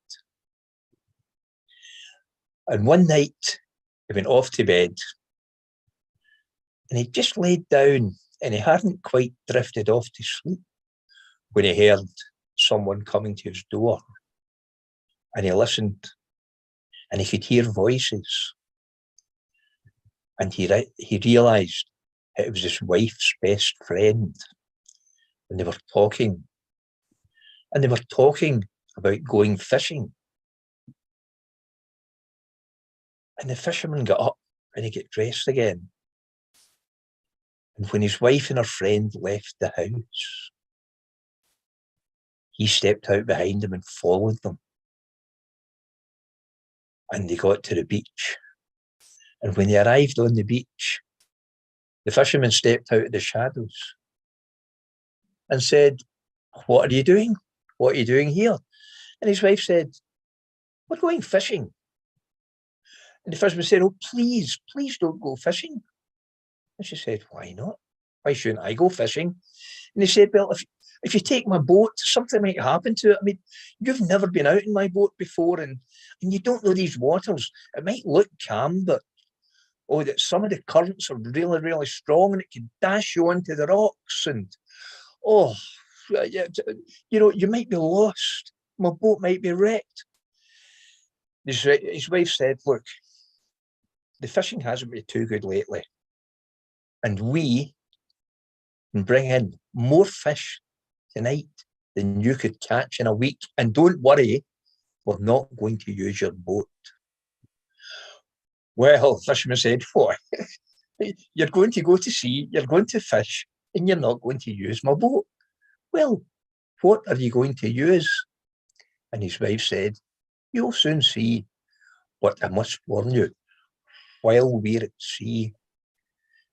And one night, he went off to bed, and he just laid down, and he hadn't quite drifted off to sleep when he heard someone coming to his door. And he listened, and he could hear voices. And he realised it was his wife's best friend. And they were talking. And they were talking about going fishing. And the fisherman got up and he got dressed again. And when his wife and her friend left the house, he stepped out behind them and followed them. And they got to the beach. And when they arrived on the beach, the fisherman stepped out of the shadows and said, "What are you doing? What are you doing here?" And his wife said, "We're going fishing." And the fisherman said, "Oh, please, please don't go fishing." And she said, "Why not? Why shouldn't I go fishing?" And he said, "Well, if you take my boat, something might happen to it. I mean, you've never been out in my boat before, and you don't know these waters. It might look calm, but that some of the currents are really, really strong, and it can dash you onto the rocks, and you might be lost. My boat might be wrecked." His wife said, "Look, the fishing hasn't been too good lately, and we can bring in more fish tonight than you could catch in a week. And don't worry, we're not going to use your boat." Well, the fisherman said, "What? You're going to go to sea, you're going to fish, and you're not going to use my boat? Well, what are you going to use?" And his wife said, "You'll soon see, but I must warn you, while we're at sea,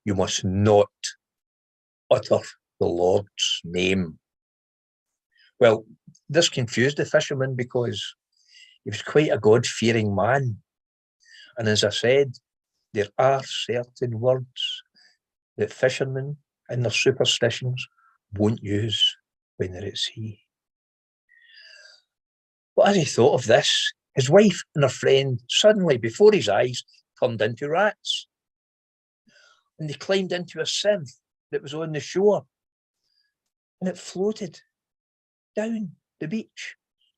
you must not utter the Lord's name." Well, this confused the fisherman because he was quite a God-fearing man. And as I said, there are certain words that fishermen and their superstitions won't use when they're at sea. But as he thought of this, His wife and her friend suddenly, before his eyes, turned into rats. And they climbed into a sieve that was on the shore. And it floated down the beach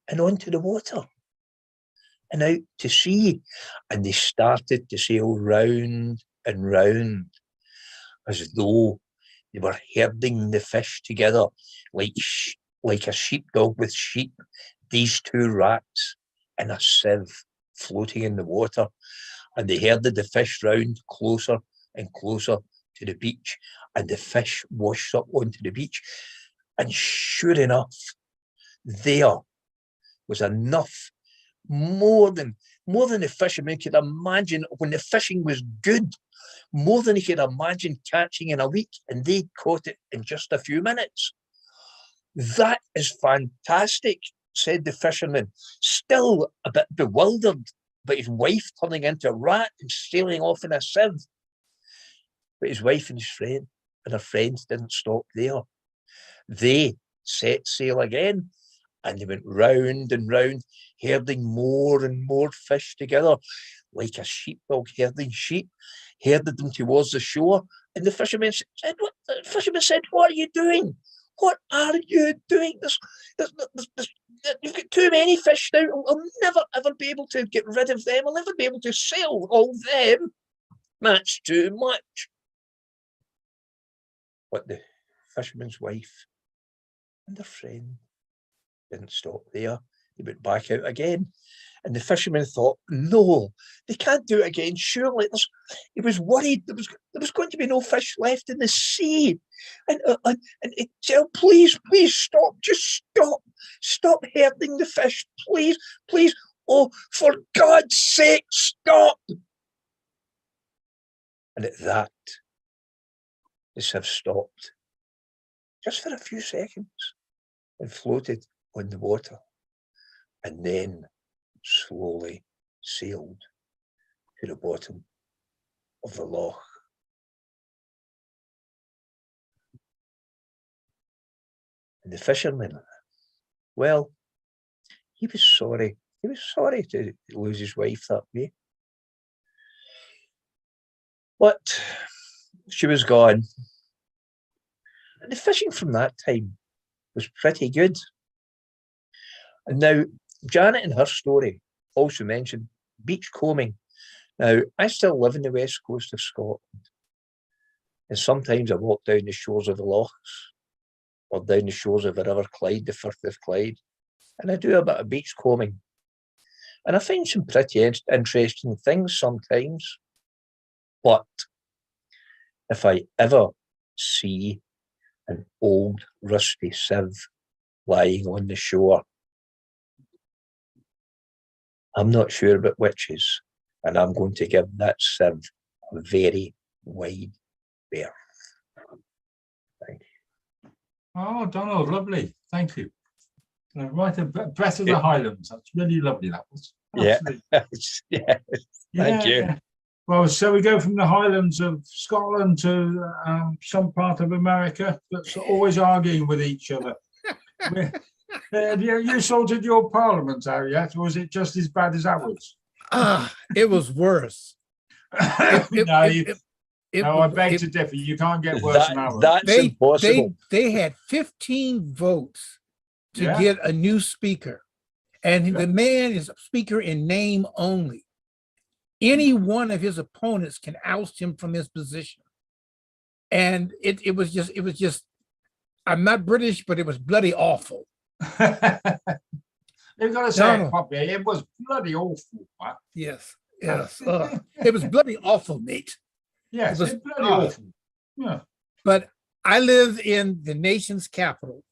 and onto the water and out to sea. And they started to sail round and round as though they were herding the fish together like a sheepdog with sheep. These two rats in a sieve floating in the water, and they herded the fish round closer and closer to the beach, and the fish washed up onto the beach. And sure enough, there was enough, more than the fisherman could imagine when the fishing was good, more than he could imagine catching in a week, and they caught it in just a few minutes. That is fantastic, said the fisherman, still a bit bewildered by his wife turning into a rat and sailing off in a sieve. But his wife and her friends didn't stop there. They set sail again, and they went round and round, herding more and more fish together, like a sheepdog herding sheep, herded them towards the shore. And the fisherman said, "What are you doing? What are you doing? You've got too many fish now. I'll never, ever be able to get rid of them. I'll never be able to sell all them. That's too much." But the fisherman's wife and her friend didn't stop there. They went back out again. And the fisherman thought, no, they can't do it again. Surely, he was worried there was going to be no fish left in the sea. And he said, please stop, just stop herding the fish, please. Oh, for God's sake, stop. And at that, the sieve stopped, just for a few seconds, and floated on the water, and then slowly sailed to the bottom of the loch. And the fisherman, well, he was sorry. He was sorry to lose his wife that way. But she was gone. And the fishing from that time was pretty good. And now, Janet in her story also mentioned beachcombing. Now, I still live in the west coast of Scotland. And sometimes I walk down the shores of the lochs or down the shores of the River Clyde, the Firth of Clyde, and I do a bit of beachcombing. And I find some pretty interesting things sometimes. But if I ever see an old rusty sieve lying on the shore, I'm not sure about witches, and I'm going to give that sieve a very wide berth. Thank you.
Oh, Donald, lovely. Thank you. Right, a breath of the Highlands. That's really lovely, that was.
Yeah.
Absolutely.
Thank you.
Yeah. Well, so we go from the Highlands of Scotland to some part of America that's always arguing with each other. You sorted your parliament out yet, or was it just as bad as ours?
It was worse.
No, I beg to differ. You can't get worse than ours.
That's impossible.
They had 15 votes to get a new speaker. And the man is a speaker in name only. Any one of his opponents can oust him from his position. And it was just, I'm not British, but it was bloody awful.
They've got to say it properly. It was bloody awful. Right?
Yes. It was bloody awful, mate.
Yes, it was bloody awful. Yeah.
But I live in the nation's capital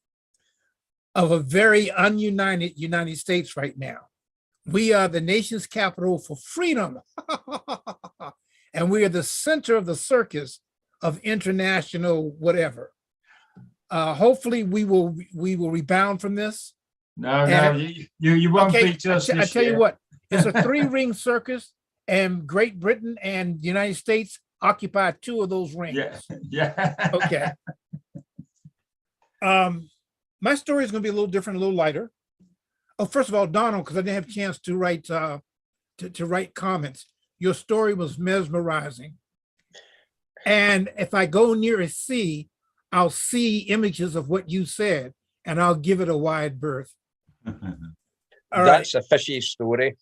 of a very ununited United States right now. We are the nation's capital for freedom. And we are the center of the circus of international whatever. Hopefully we will rebound from this.
No, you won't beat us.
I tell you what, it's a 3-ring circus, and Great Britain and the United States occupy 2 of those rings.
Yeah.
Okay. My story is going to be a little different, a little lighter. Oh, first of all, Donald, because I didn't have a chance to write to write comments. Your story was mesmerizing. And if I go near a sea, I'll see images of what you said, and I'll give it a wide berth. All right.
That's a fishy story.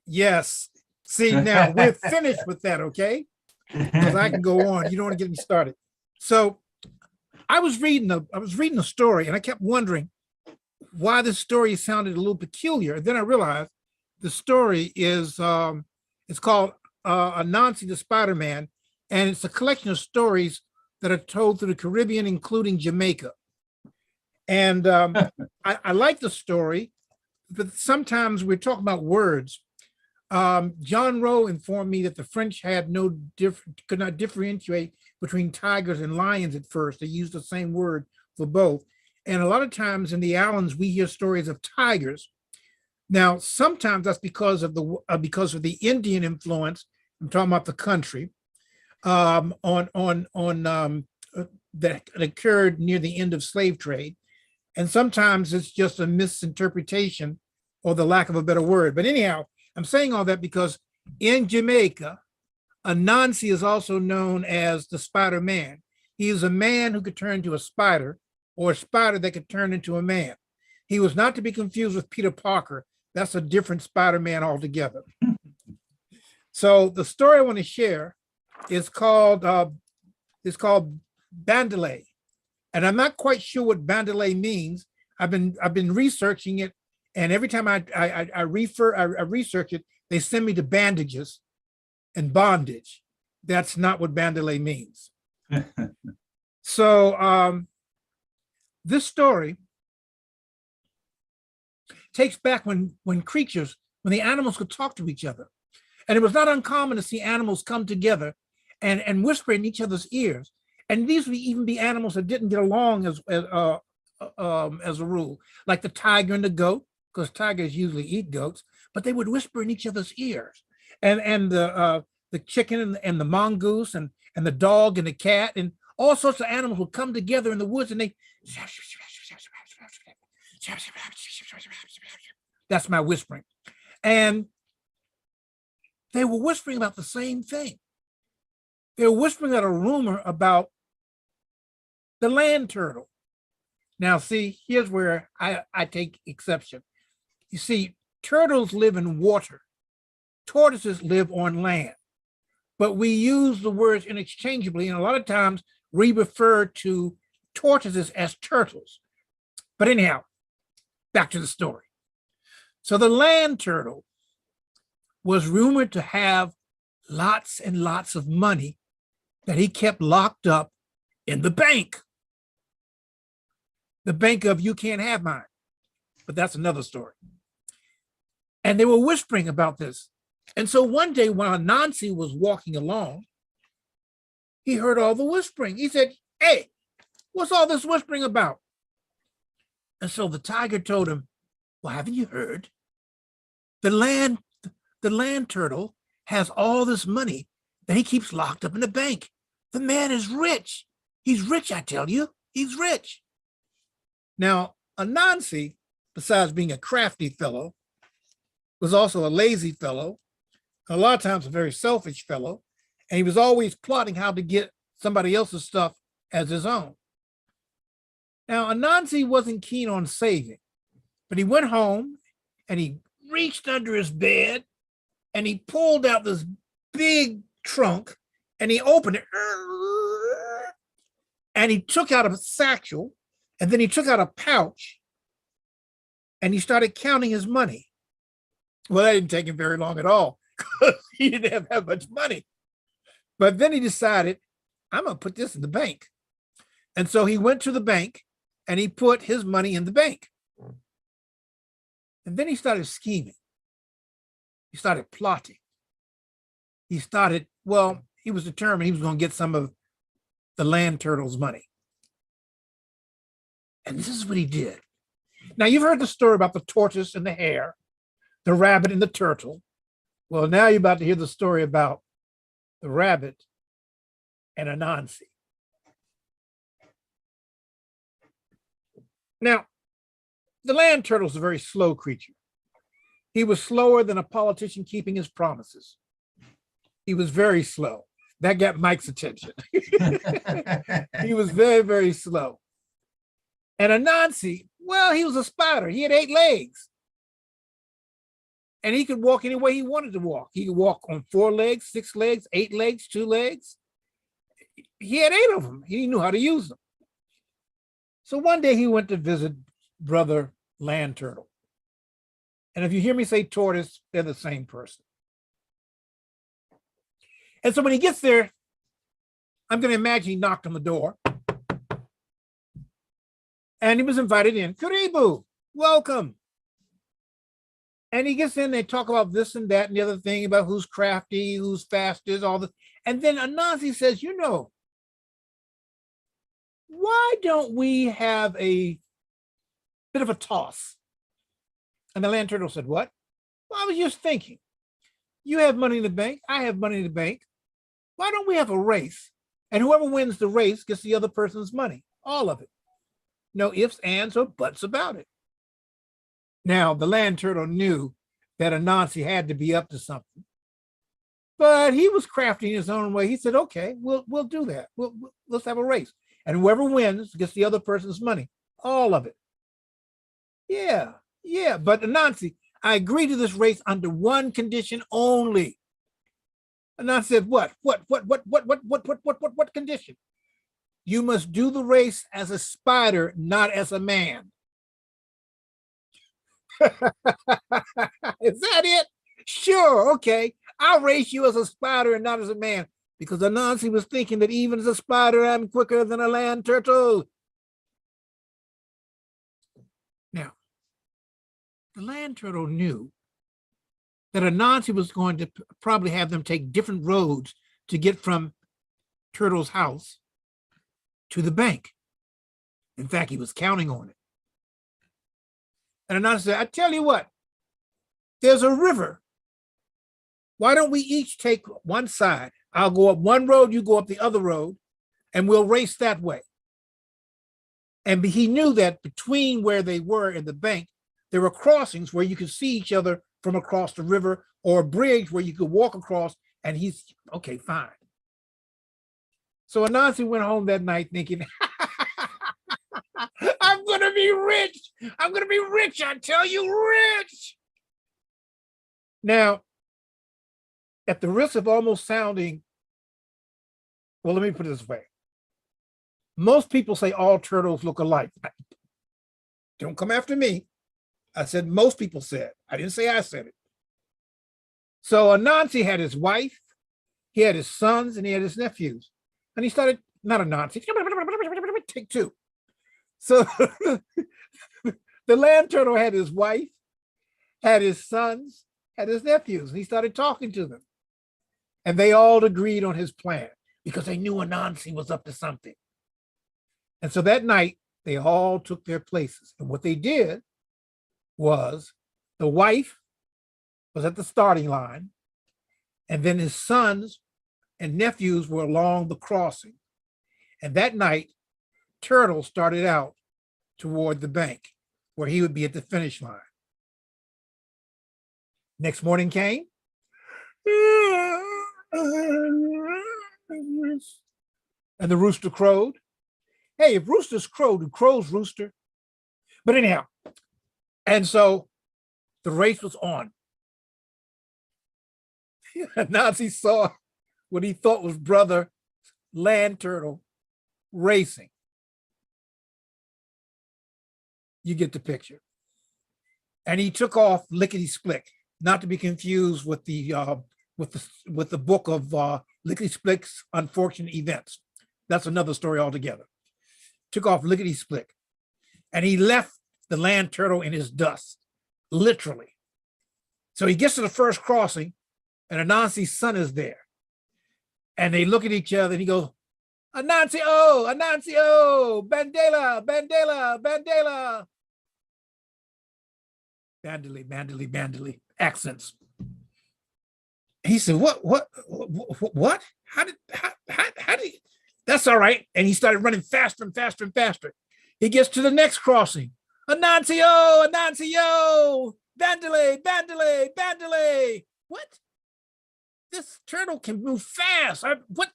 Yes. See, now we're finished with that, okay? Because I can go on. You don't want to get me started. So I was reading a story, and I kept wondering why this story sounded a little peculiar. And then I realized the story is it's called Anansi the Spider-Man, and it's a collection of stories that are told through the Caribbean, including Jamaica. And I like the story, but sometimes we're talking about words. John Rowe informed me that the French had could not differentiate between tigers and lions at first. They used the same word for both. And a lot of times in the islands, we hear stories of tigers. Now, sometimes that's because of the Indian influence. I'm talking about the country that occurred near the end of slave trade. And sometimes it's just a misinterpretation or the lack of a better word. But anyhow, I'm saying all that because in Jamaica, Anansi is also known as the Spider-Man. He is a man who could turn into a spider, or a spider that could turn into a man. He was not to be confused with Peter Parker. That's a different Spider-Man altogether. So the story I want to share is called Bandalay. And I'm not quite sure what Bandalay means. I've been researching it, and every time I research it, they send me to bandages and bondage. That's not what Bandalay means. So this story takes back when the animals could talk to each other. And it was not uncommon to see animals come together and whisper in each other's ears. And these would even be animals that didn't get along as a rule, like the tiger and the goat, because tigers usually eat goats, but they would whisper in each other's ears. And the chicken and the mongoose and the dog and the cat and all sorts of animals would come together in the woods, and they, that's my whispering. And they were whispering about the same thing. They were whispering out a rumor about the land turtle. Now, see, here's where I take exception. You see, turtles live in water. Tortoises live on land. But we use the words interchangeably, and a lot of times we refer to tortoises as turtles. But anyhow, back to the story. So the land turtle was rumored to have lots and lots of money that he kept locked up in the bank. The bank of you can't have mine. But that's another story. And they were whispering about this. And so one day while Anansi was walking along, he heard all the whispering. He said, "Hey, what's all this whispering about?" And so the tiger told him, "Well, haven't you heard? The land turtle has all this money that he keeps locked up in the bank. The man is rich. He's rich, I tell you. He's rich." Now, Anansi, besides being a crafty fellow, was also a lazy fellow, a lot of times a very selfish fellow, and he was always plotting how to get somebody else's stuff as his own. Now, Anansi wasn't keen on saving, but he went home and he reached under his bed and he pulled out this big trunk and he opened it and he took out a satchel and then he took out a pouch and he started counting his money. Well, that didn't take him very long at all because he didn't have that much money. But then he decided, I'm going to put this in the bank. And so he went to the bank and he put his money in the bank. And then he started scheming. He started plotting. He was determined he was going to get some of the land turtle's money. And this is what he did. Now, you've heard the story about the tortoise and the hare, the rabbit and the turtle. Well, now you're about to hear the story about the rabbit and Anansi. Now, the land turtle is a very slow creature. He was slower than a politician keeping his promises. He was very slow. That got Mike's attention. He was very, very slow. And Anansi, well, he was a spider. He had 8 legs. And he could walk any way he wanted to walk. He could walk on 4 legs, 6 legs, 8 legs, 2 legs. He had 8 of them. He knew how to use them. So one day he went to visit brother land turtle. And if you hear me say tortoise, they're the same person. And so when he gets there, I'm going to imagine he knocked on the door. And he was invited in. Karibu, welcome. And he gets in, they talk about this and that and the other thing about who's crafty, who's fastest, all this. And then Anansi says, you know, why don't we have a bit of a toss? And the land turtle said, what? Well, I was just thinking, you have money in the bank, I have money in the bank. Why don't we have a race? And whoever wins the race gets the other person's money, all of it. No ifs, ands, or buts about it. Now, the land turtle knew that Anansi had to be up to something, but he was crafty in his own way. He said, okay, we'll do that. Let's have a race. And whoever wins gets the other person's money, all of it. Yeah, but Anansi, I agree to this race under one condition only. Anansi said, what condition? You must do the race as a spider, not as a man. Is that it? Sure, okay. I'll race you as a spider and not as a man, because Anansi was thinking that even as a spider, I'm quicker than a land turtle. Now, the land turtle knew that Anansi was going to probably have them take different roads to get from Turtle's house to the bank. In fact, he was counting on it. And Anansi said, I tell you what, there's a river. Why don't we each take one side? I'll go up one road, you go up the other road, and we'll race that way. And he knew that between where they were and the bank, there were crossings where you could see each other from across the river, or a bridge where you could walk across, and he's, okay, fine. So Anansi went home that night thinking, I'm gonna be rich. I'm gonna be rich, I tell you, rich. Now, at the risk of almost sounding, well, let me put it this way. Most people say all turtles look alike. Don't come after me. I said most people said. I didn't say I said it. So Anansi had his wife, he had his sons, and he had his nephews. And he started, not Anansi, take 2. So the land turtle had his wife, had his sons, had his nephews, and he started talking to them. And they all agreed on his plan because they knew Anansi was up to something. And so that night, they all took their places. And what they did was the wife was at the starting line, and then his sons and nephews were along the crossing. And that night, Turtle started out toward the bank where he would be at the finish line. Next morning came. And the rooster crowed. Hey, if roosters crow, do crows rooster? But anyhow, and so the race was on. Anansi saw what he thought was brother land turtle racing. You get the picture. And he took off lickety split, not to be confused with the book of Lickety Splik's Unfortunate Events. That's another story altogether. Took off lickety split, and he left the land turtle in his dust, literally. So he gets to the first crossing, and Anansi's son is there. And they look at each other, and he goes, Anansi, oh, Bandela, Bandela, Bandela. Bandily, accents. He said, what? How did, that's all right. And he started running faster and faster and faster. He gets to the next crossing. Anancio, Anancio, Bandele, Bandele, Bandele. What? This turtle can move fast.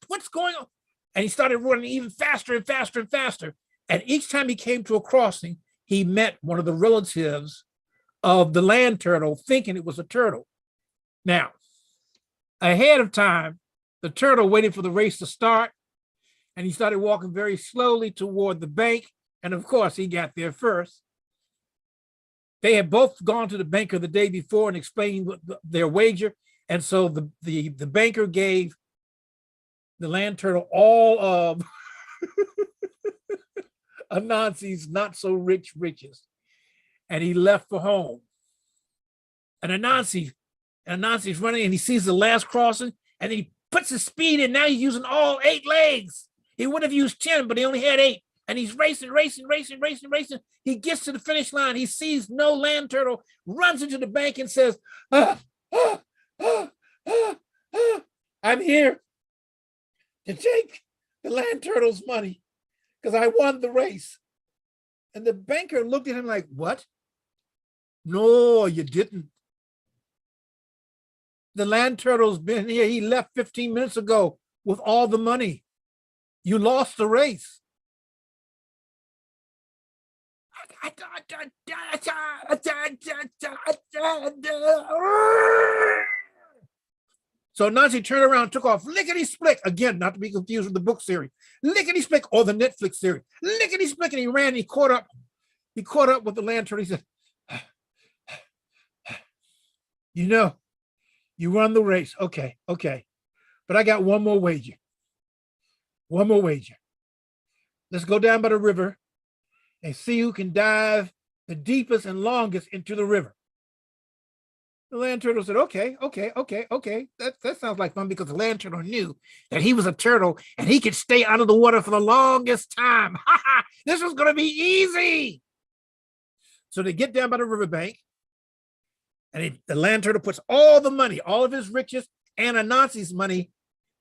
What's going on? And he started running even faster and faster and faster. And each time he came to a crossing, he met one of the relatives of the land turtle, thinking it was a turtle. Now, ahead of time, the turtle waited for the race to start, and he started walking very slowly toward the bank. And of course, he got there first. They had both gone to the banker the day before and explained their wager. And so the banker gave the land turtle all of Anansi's not so rich riches. And he left for home. And Anansi's running and he sees the last crossing and he puts his speed in. Now he's using all 8 legs. He would have used 10, but he only had 8. And he's racing. He gets to the finish line. He sees no land turtle, runs into the bank and says, I'm here to take the land turtle's money because I won the race. And the banker looked at him like, what? No, you didn't. The land turtle's been here. He left 15 minutes ago with all the money. You lost the race. So Anansi turned around and took off lickety-split. Again, not to be confused with the book series. Lickety-split or the Netflix series. Lickety-split, and he ran, and he caught up with the land turtle. He said, you know, you won the race. Okay. But I got one more wager. Let's go down by the river and see who can dive the deepest and longest into the river. The land turtle said, okay. That sounds like fun, because the land turtle knew that he was a turtle and he could stay under the water for the longest time. This was going to be easy. So they get down by the riverbank, and the land turtle puts all the money, all of his riches and Anansi's money,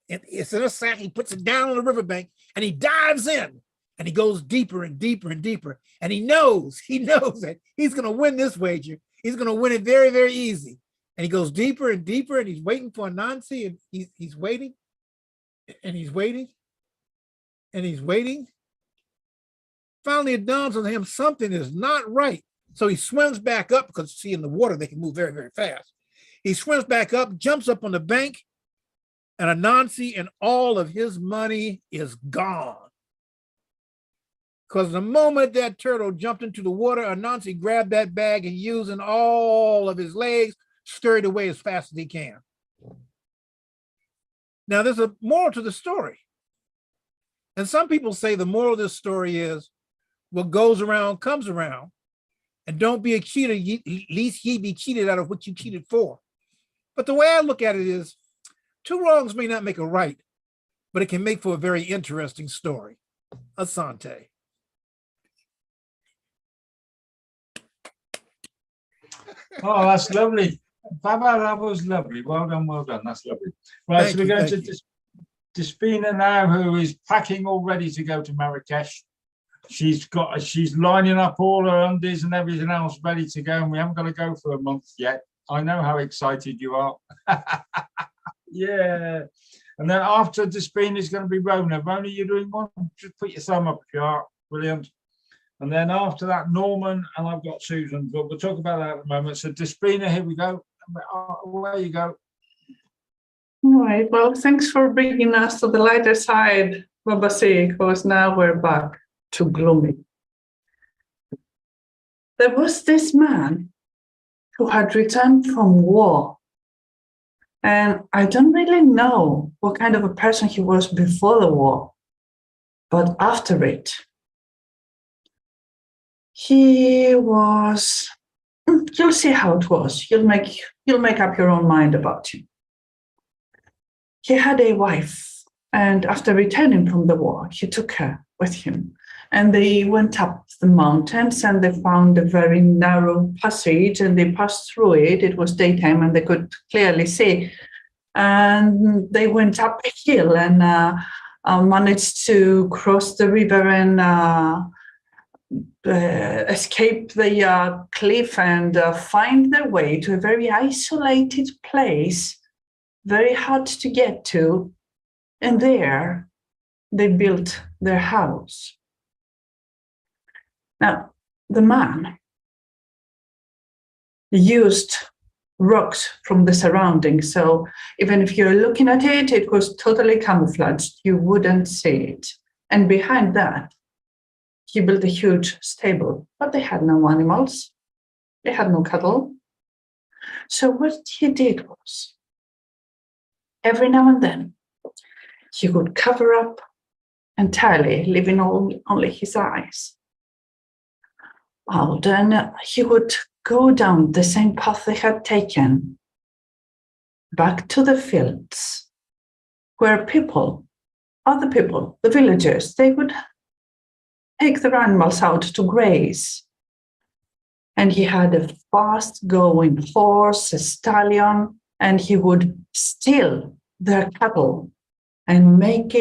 it's in a sack. He puts it down on the riverbank and he dives in, and he goes deeper and deeper and deeper. And he knows that he's going to win this wager. He's going to win it very, very easy. And he goes deeper and deeper, and he's waiting for Anansi, and he's waiting, and he's waiting, and he's waiting. Finally, it dawns on him something is not right. So he swims back up, because see, in the water, they can move very, very fast. He swims back up, jumps up on the bank, and Anansi and all of his money is gone. Because the moment that turtle jumped into the water, Anansi grabbed that bag and, using all of his legs, scurried away as fast as he can. Now, there's a moral to the story. And some people say the moral of this story is, what goes around comes around, and don't be a cheater, lest ye be cheated out of what you cheated for. But the way I look at it is, 2 wrongs may not make a right, but it can make for a very interesting story. Asante.
Oh, that's lovely. Baba, that was lovely. Well done. That's lovely. Right, so we're going to Despina now, who is packing all ready to go to Marrakesh. She's lining up all her undies and everything else ready to go, and we haven't got to go for a month yet. I know how excited you are. Yeah. And then after Despina is going to be Rona. Rona, you're doing one? Just put your thumb up if you are. Brilliant. And then after that, Norman, and I've got Susan, but we'll talk about that at the moment. So Despina, here we go. Where you go.
All right. Well, thanks for bringing us to the lighter side, Babasi, because now we're back to gloomy. There was this man who had returned from war. And I don't really know what kind of a person he was before the war, but after it, he was, you'll see how it was. You'll make up your own mind about him. He had a wife, and after returning from the war, he took her with him. And they went up the mountains, and they found a very narrow passage, and they passed through it. It was daytime, and they could clearly see. And they went up a hill and managed to cross the river and escape the cliff and find their way to a very isolated place, very hard to get to. And there they built their house. Now, the man used rocks from the surroundings. So even if you're looking at it, it was totally camouflaged. You wouldn't see it. And behind that, he built a huge stable, but they had no animals. They had no cattle. So what he did was, every now and then, he would cover up entirely, leaving only his eyes. Well, then he would go down the same path they had taken, back to the fields, where other people, the villagers, they would take their animals out to graze. And he had a fast-going horse, a stallion, and he would steal their cattle and make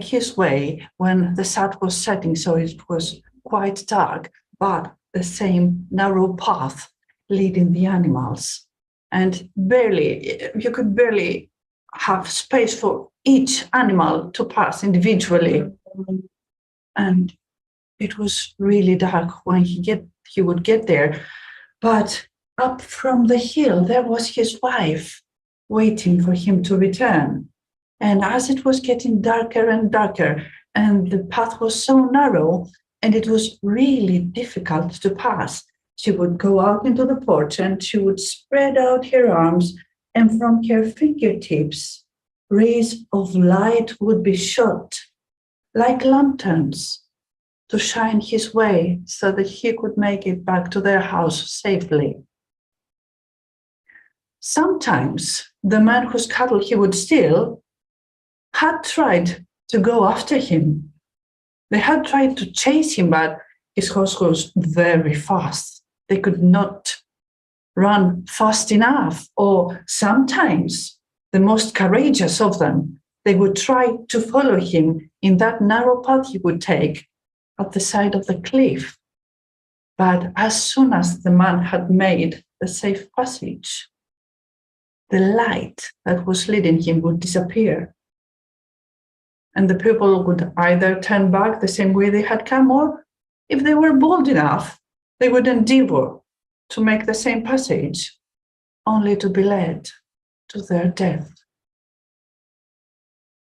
his way when the sun was setting, so it was quite dark, but the same narrow path leading the animals. And you could barely have space for each animal to pass individually. And it was really dark when he would get there. But up from the hill, there was his wife waiting for him to return. And as it was getting darker and darker, and the path was so narrow, and it was really difficult to pass, she would go out into the porch and she would spread out her arms, and from her fingertips, rays of light would be shot like lanterns to shine his way so that he could make it back to their house safely. Sometimes the man whose cattle he would steal had tried to go after him. They had tried to chase him, but his horse was very fast. They could not run fast enough. Or sometimes, the most courageous of them, they would try to follow him in that narrow path he would take at the side of the cliff. But as soon as the man had made the safe passage, the light that was leading him would disappear. And the people would either turn back the same way they had come, or if they were bold enough, they would endeavor to make the same passage, only to be led to their death.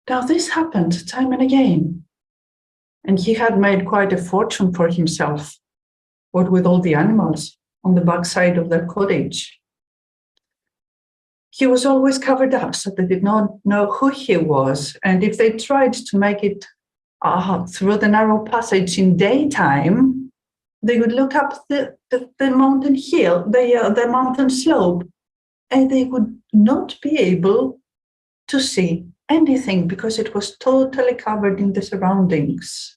Now, this happened time and again, and he had made quite a fortune for himself, what with all the animals on the backside of their cottage. He was always covered up, so they did not know who he was. And if they tried to make it through the narrow passage in daytime, they would look up the mountain hill, the mountain slope, and they would not be able to see anything because it was totally covered in the surroundings.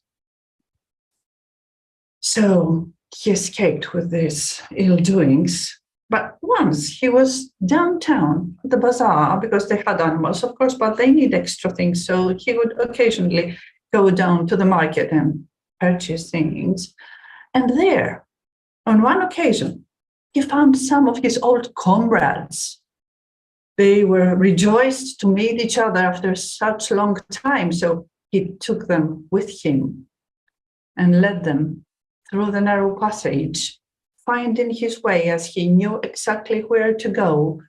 So he escaped with these ill doings. But once he was downtown at the bazaar, because they had animals, of course, but they need extra things. So he would occasionally go down to the market and purchase things. And there, on one occasion, he found some of his old comrades. They were rejoiced to meet each other after such a long time. So he took them with him and led them through the narrow passage, finding his way as he knew exactly where to go.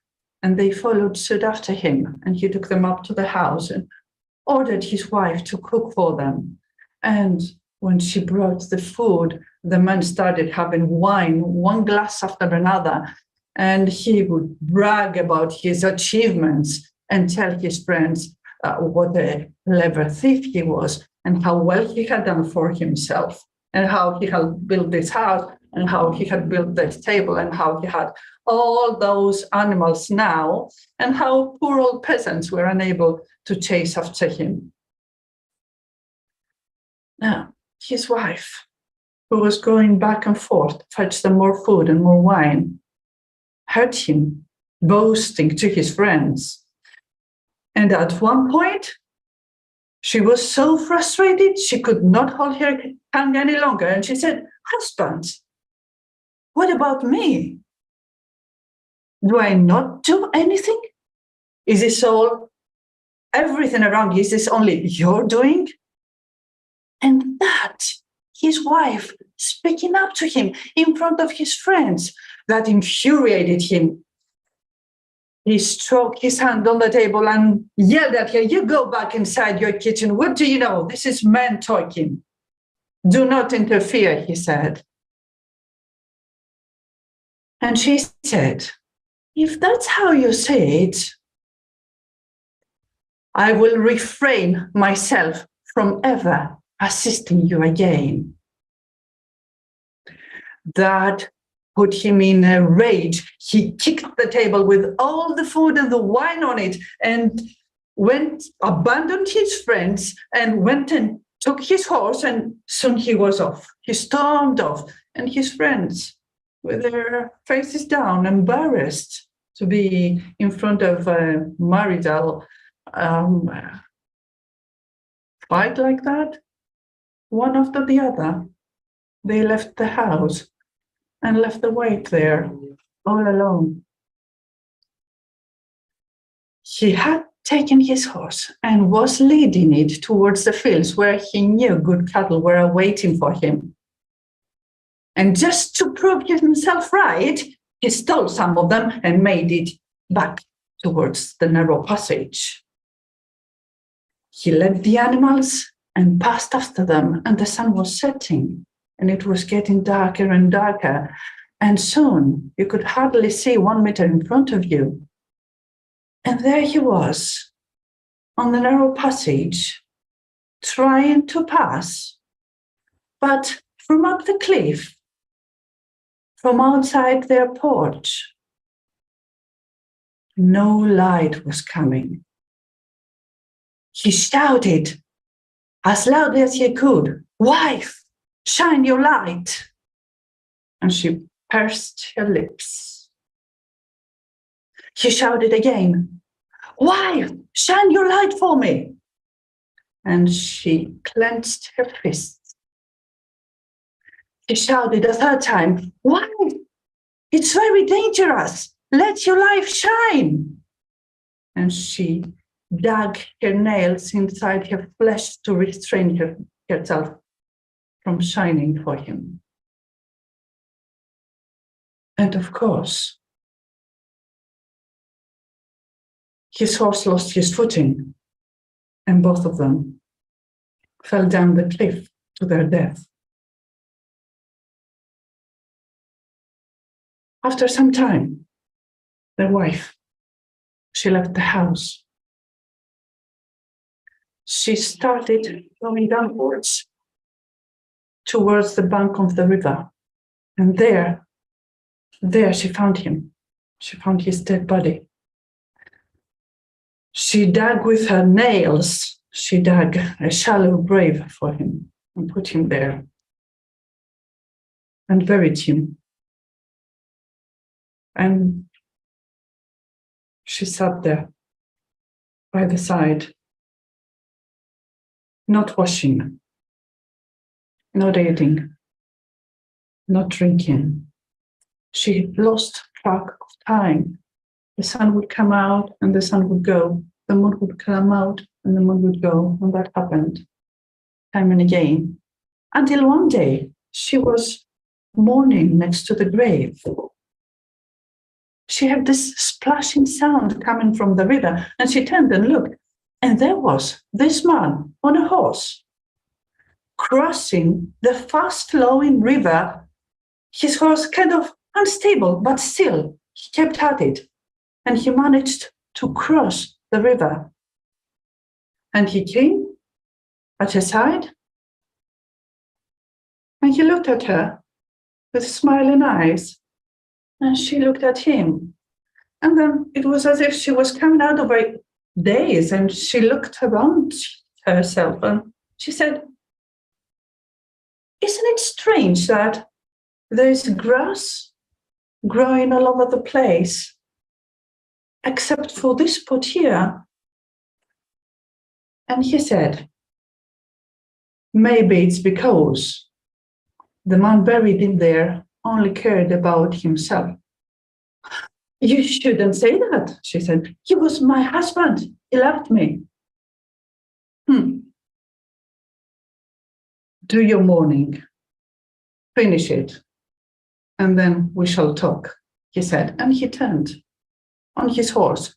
And they followed suit after him. And he took them up to the house and ordered his wife to cook for them. And when she brought the food, the man started having wine, one glass after another. And he would brag about his achievements and tell his friends what a clever thief he was and how well he had done for himself and how he had built this house and how he had built this table and how he had all those animals now and how poor old peasants were unable to chase after him. Now, his wife, who was going back and forth to fetch them more food and more wine, heard him boasting to his friends. And at one point, she was so frustrated, she could not hold her tongue any longer. And she said, husband, what about me? Do I not do anything? Is this all, everything around you, is this only your doing? And that, his wife speaking up to him in front of his friends, that infuriated him. He stroked his hand on the table and yelled at her, you go back inside your kitchen. What do you know? This is men talking. Do not interfere, he said. And she said, if that's how you say it, I will refrain myself from ever assisting you again. That put him in a rage. He kicked the table with all the food and the wine on it and abandoned his friends and went and took his horse, and soon he was off. He stormed off, and his friends, with their faces down, embarrassed to be in front of a marital fight like that, one after the other, they left the house and left the wife there all alone. He had taken his horse and was leading it towards the fields where he knew good cattle were awaiting for him. And just to prove himself right, he stole some of them and made it back towards the narrow passage. He led the animals and passed after them, and the sun was setting, and it was getting darker and darker, and soon you could hardly see 1 meter in front of you. And there he was, on the narrow passage, trying to pass, but from up the cliff, from outside their porch, no light was coming. He shouted as loudly as he could, wife, shine your light. And she pursed her lips. He shouted again, wife, shine your light for me. And she clenched her fists. He shouted a third time, wife, it's very dangerous. Let your light shine. And she dug her nails inside her flesh to restrain herself from shining for him. And of course, his horse lost his footing, and both of them fell down the cliff to their death. After some time, the wife, she left the house. She started going downwards towards the bank of the river. And there she found him. She found his dead body. She dug with her nails, she dug a shallow grave for him and put him there and buried him. And she sat there by the side, not washing, not eating, not drinking. She lost track of time. The sun would come out and the sun would go. The moon would come out and the moon would go. And that happened time and again. Until one day she was mourning next to the grave. She heard this splashing sound coming from the river, and she turned and looked. And there was this man on a horse crossing the fast-flowing river. His horse kind of unstable, but still he kept at it. And he managed to cross the river. And he came at her side, and he looked at her with smiling eyes, and she looked at him. And then it was as if she was coming out of a daze, and she looked around herself and she said, isn't it strange that there's grass growing all over the place, except for this spot here? And he said, maybe it's because The man buried in there only cared about himself. You shouldn't say that, she said. He was my husband. He loved me. Do your mourning. Finish it. And then we shall talk, he said. And he turned on his horse.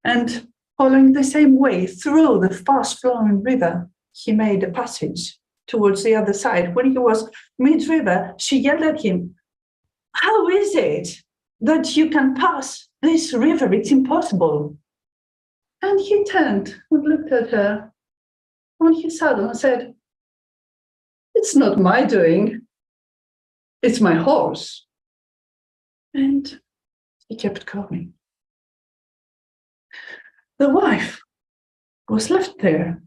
And following the same way through the fast-flowing river, he made a passage towards the other side. When he was mid-river, she yelled at him, "How is it that you can pass this river? It's impossible." And he turned and looked at her on his saddle and said, "It's not my doing. It's my horse." And he kept going. The wife was left there.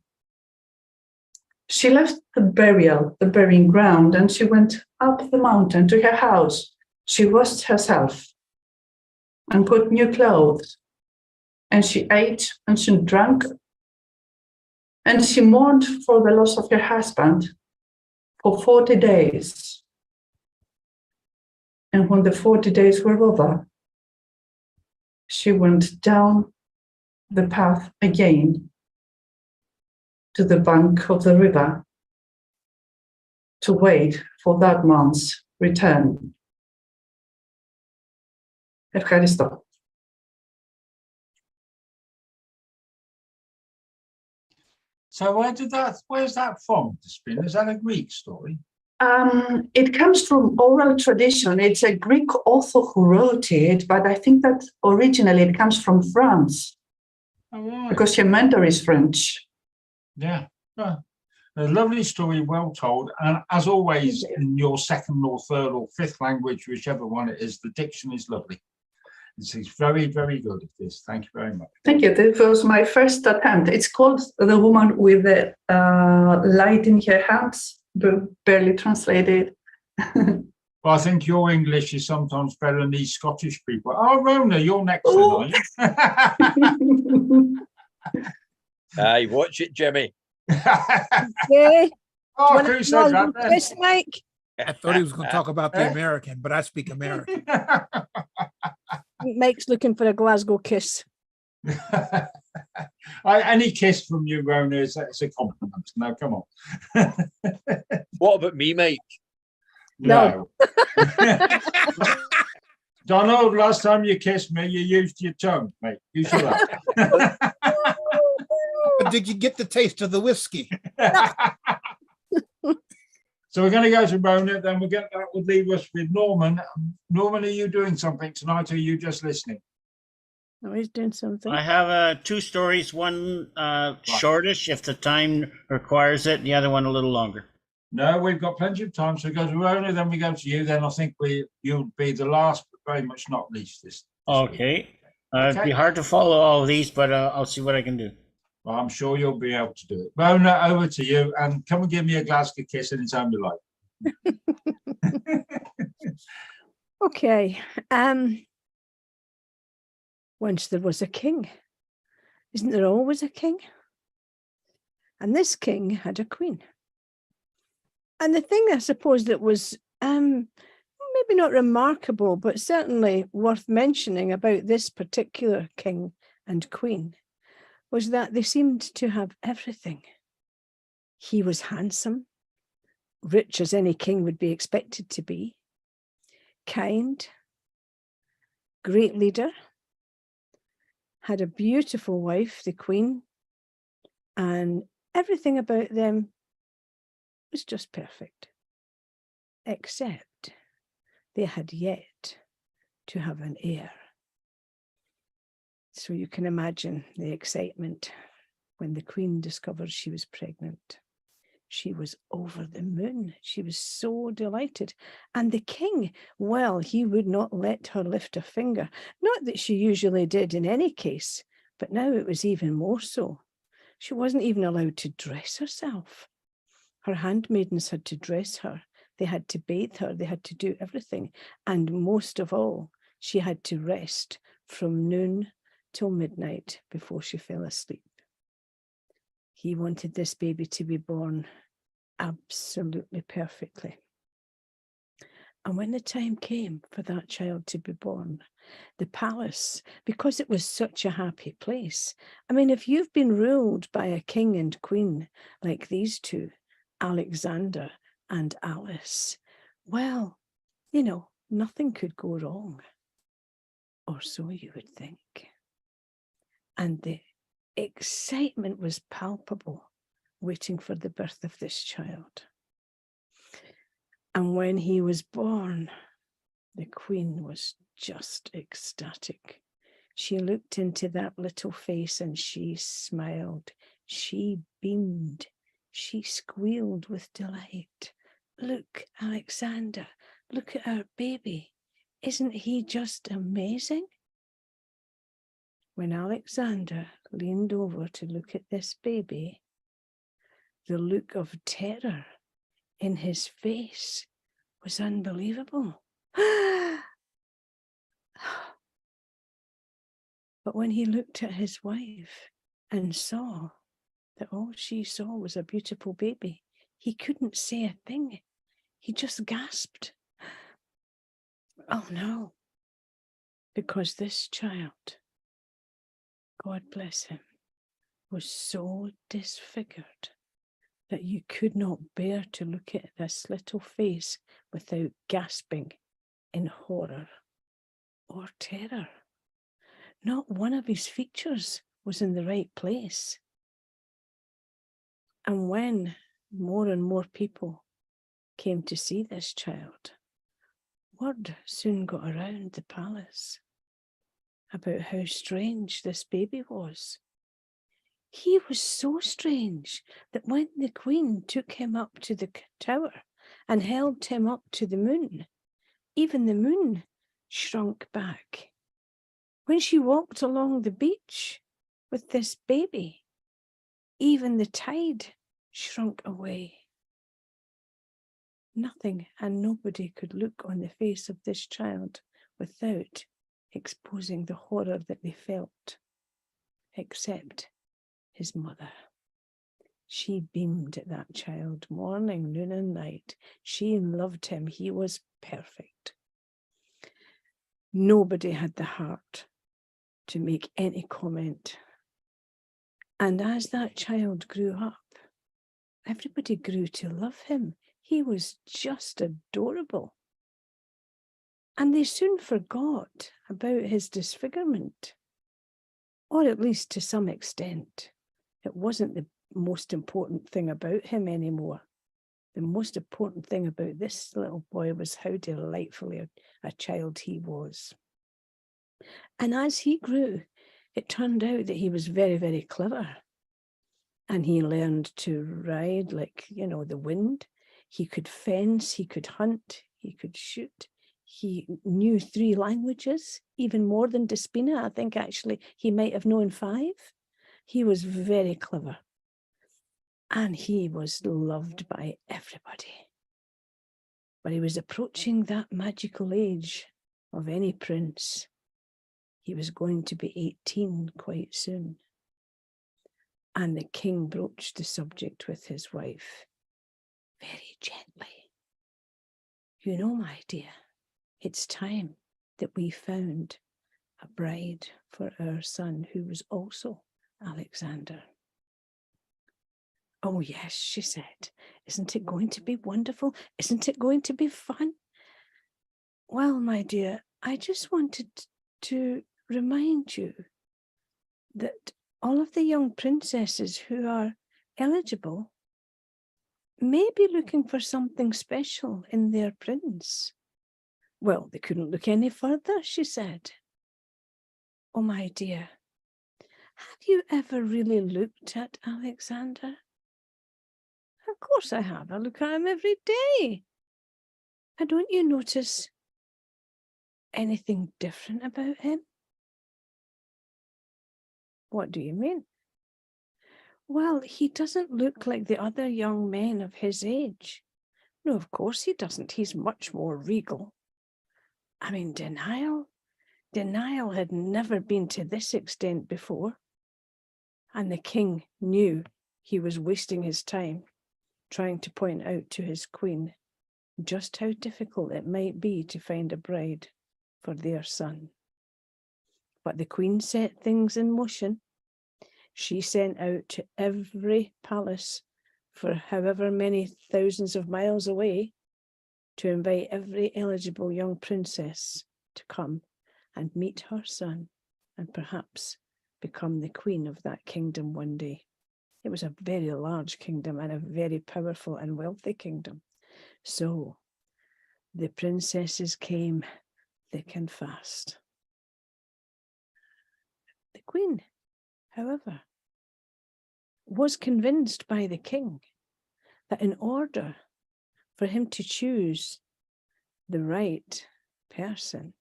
She left the burying ground, and she went up the mountain to her house. She washed herself and put new clothes, and she ate and she drank, and she mourned for the loss of her husband for 40 days. And when the 40 days were over, she went down the path again to the bank of the river to wait for that man's return. Ευχαριστώ.
So where's that from, Despina? Is that a Greek story?
It comes from oral tradition. It's a Greek author who wrote it, but I think that originally it comes from France.
Oh, right.
Because your mentor is French.
Yeah. A lovely story, well told. And as always, in your second or third or fifth language, whichever one it is, the diction is lovely. It's very, very good at this. Thank you very much.
Thank you. This was my first attempt. It's called The Woman with the Light in Her Hands, barely translated.
Well, I think your English is sometimes better than these Scottish people. Oh, Rona, you're next then, are you?
Aye, watch it, Jimmy.
Yeah.
Oh, who said that then?
Yes, Mike.
I thought he was going to talk about the American, but I speak American.
Mike's looking for a Glasgow kiss.
Any kiss from you, Rona, is a compliment. Now, come on.
What about me, Mike?
No. Donald, last time you kissed me, you used your tongue, mate. You should have.
But did you get the taste of the whiskey?
So we're going to go to Rona, then that would leave us with Norman. Norman, are you doing something tonight, or are you just listening?
No, he's doing something.
I have two stories, one shortish if the time requires it, and the other one a little longer.
No, we've got plenty of time. So we go to Rona, then we go to you. Then I think you'll be the last, but very much not least this
Okay.
week.
It'd be hard to follow all of these, but I'll see what I can do.
Well, I'm sure you'll be able to do it. Rona, over to you, and come and give me a Glasgow kiss anytime you like.
Okay. Once there was a king. Isn't there always a king? And this king had a queen. And the thing I suppose that was maybe not remarkable, but certainly worth mentioning about this particular king and queen was that they seemed to have everything. He was handsome, rich as any king would be expected to be, kind, great leader, had a beautiful wife, the queen, and everything about them was just perfect, except they had yet to have an heir. So you can imagine the excitement when the queen discovered she was pregnant. She was over the moon. She was so delighted. And the king, well, he would not let her lift a finger. Not that she usually did in any case, but now it was even more so. She wasn't even allowed to dress herself. Her handmaidens had to dress her. They had to bathe her. They had to do everything. And most of all, she had to rest from noon till midnight before she fell asleep. He wanted this baby to be born absolutely perfectly. And when the time came for that child to be born, the palace, because it was such a happy place. I mean, if you've been ruled by a king and queen like these two, Alexander and Alice, well, you know, nothing could go wrong. Or so you would think. And the excitement was palpable, waiting for the birth of this child. And when he was born, the queen was just ecstatic. She looked into that little face and she smiled. She beamed. She squealed with delight. Look, Alexander, look at our baby. Isn't he just amazing? When Alexander leaned over to look at this baby, the look of terror in his face was unbelievable. But when he looked at his wife and saw that all she saw was a beautiful baby, he couldn't say a thing. He just gasped. Oh no, because this child, God bless him, was so disfigured that you could not bear to look at this little face without gasping in horror or terror. Not one of his features was in the right place. And when more and more people came to see this child, word soon got around the palace about how strange this baby was. He was so strange that when the queen took him up to the tower and held him up to the moon, even the moon shrunk back. When she walked along the beach with this baby, even the tide shrunk away. Nothing and nobody could look on the face of this child without exposing the horror that they felt, except his mother. She beamed at that child morning, noon and night. She loved him. He was perfect. Nobody had the heart to make any comment. And as that child grew up, everybody grew to love him. He was just adorable. And they soon forgot about his disfigurement, or at least to some extent. It wasn't the most important thing about him anymore. The most important thing about this little boy was how delightfully a child he was. And as he grew, it turned out that he was very, very clever. And he learned to ride like, you know, the wind. He could fence, he could hunt, he could shoot. He knew 3 languages, even more than Despina. I think actually he might have known 5. He was very clever. And he was loved by everybody. But he was approaching that magical age of any prince. He was going to be 18 quite soon. And the king broached the subject with his wife very gently. You know, my dear, it's time that we found a bride for our son who was also Alexander. Oh yes, she said, isn't it going to be wonderful? Isn't it going to be fun? Well, my dear, I just wanted to remind you that all of the young princesses who are eligible may be looking for something special in their prince. Well, they couldn't look any further, she said. Oh, my dear, have you ever really looked at Alexander? Of course I have. I look at him every day. And don't you notice anything different about him? What do you mean? Well, he doesn't look like the other young men of his age. No, of course he doesn't. He's much more regal. I mean, Denial had never been to this extent before. And the king knew he was wasting his time trying to point out to his queen just how difficult it might be to find a bride for their son. But the Queen set things in motion. She sent out to every palace for however many thousands of miles away to invite every eligible young princess to come and meet her son and perhaps become the queen of that kingdom one day. It was a very large kingdom and a very powerful and wealthy kingdom. So the princesses came thick and fast. The queen, however, was convinced by the king that in order for him to choose the right person,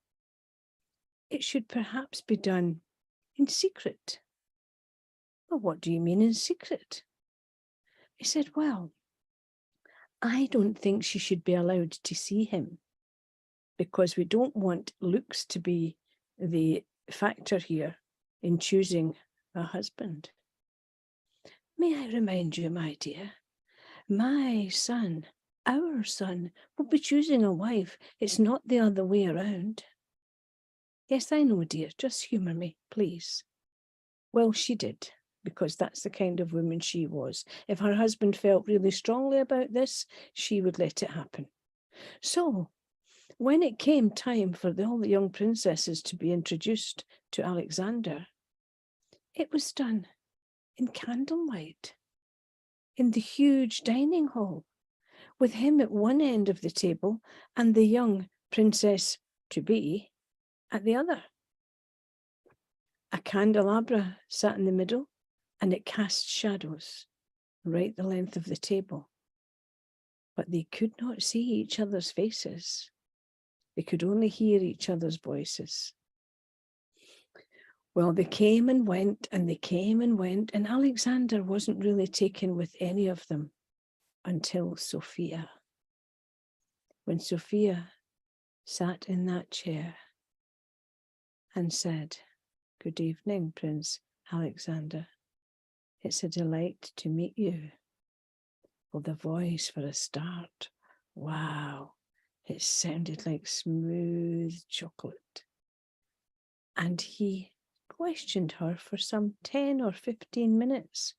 it should perhaps be done in secret. Well, what do you mean in secret? He said, well, I don't think she should be allowed to see him because we don't want looks to be the factor here in choosing a husband. May I remind you, my dear, my son, our son, will be choosing a wife. It's not the other way around. Yes, I know, dear, just humour me, please. Well, she did, because that's the kind of woman she was. If her husband felt really strongly about this, she would let it happen. So, when it came time for all the young princesses to be introduced to Alexander, it was done in candlelight, in the huge dining hall, with him at one end of the table and the young princess-to-be at the other. A candelabra sat in the middle, and it cast shadows right the length of the table. But they could not see each other's faces. They could only hear each other's voices. Well, they came and went, and they came and went, and Alexander wasn't really taken with any of them until Sophia. When Sophia sat in that chair and said, "Good evening, Prince Alexander. It's a delight to meet you." Well, the voice for a start, wow, it sounded like smooth chocolate. And he questioned her for some 10 or 15 minutes.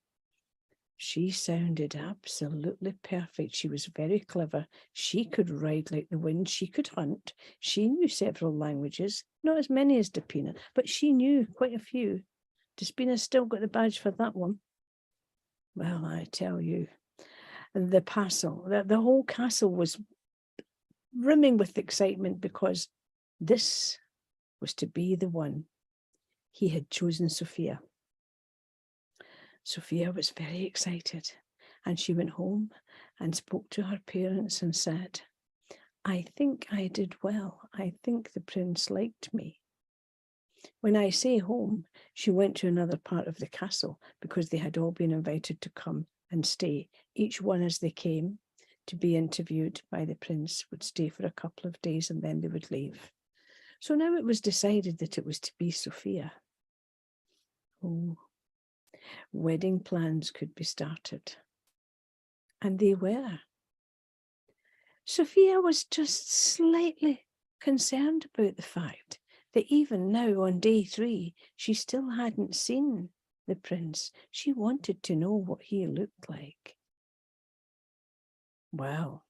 She sounded absolutely perfect. She was very clever. She could ride like the wind. She could hunt. She knew several languages, not as many as Despina, but she knew quite a few. Despina still got the badge for that one. Well, I tell you, the castle, the whole castle was brimming with excitement because this was to be the one. He had chosen Sophia. Sophia was very excited, and she went home and spoke to her parents and said, "I think I did well. I think the prince liked me." When I say home, she went to another part of the castle because they had all been invited to come and stay. Each one as they came to be interviewed by the prince would stay for a couple of days and then they would leave. So now it was decided that it was to be Sophia. Oh, wedding plans could be started. And they were. Sophia was just slightly concerned about the fact that even now on day 3, she still hadn't seen the prince. She wanted to know what he looked like. Well,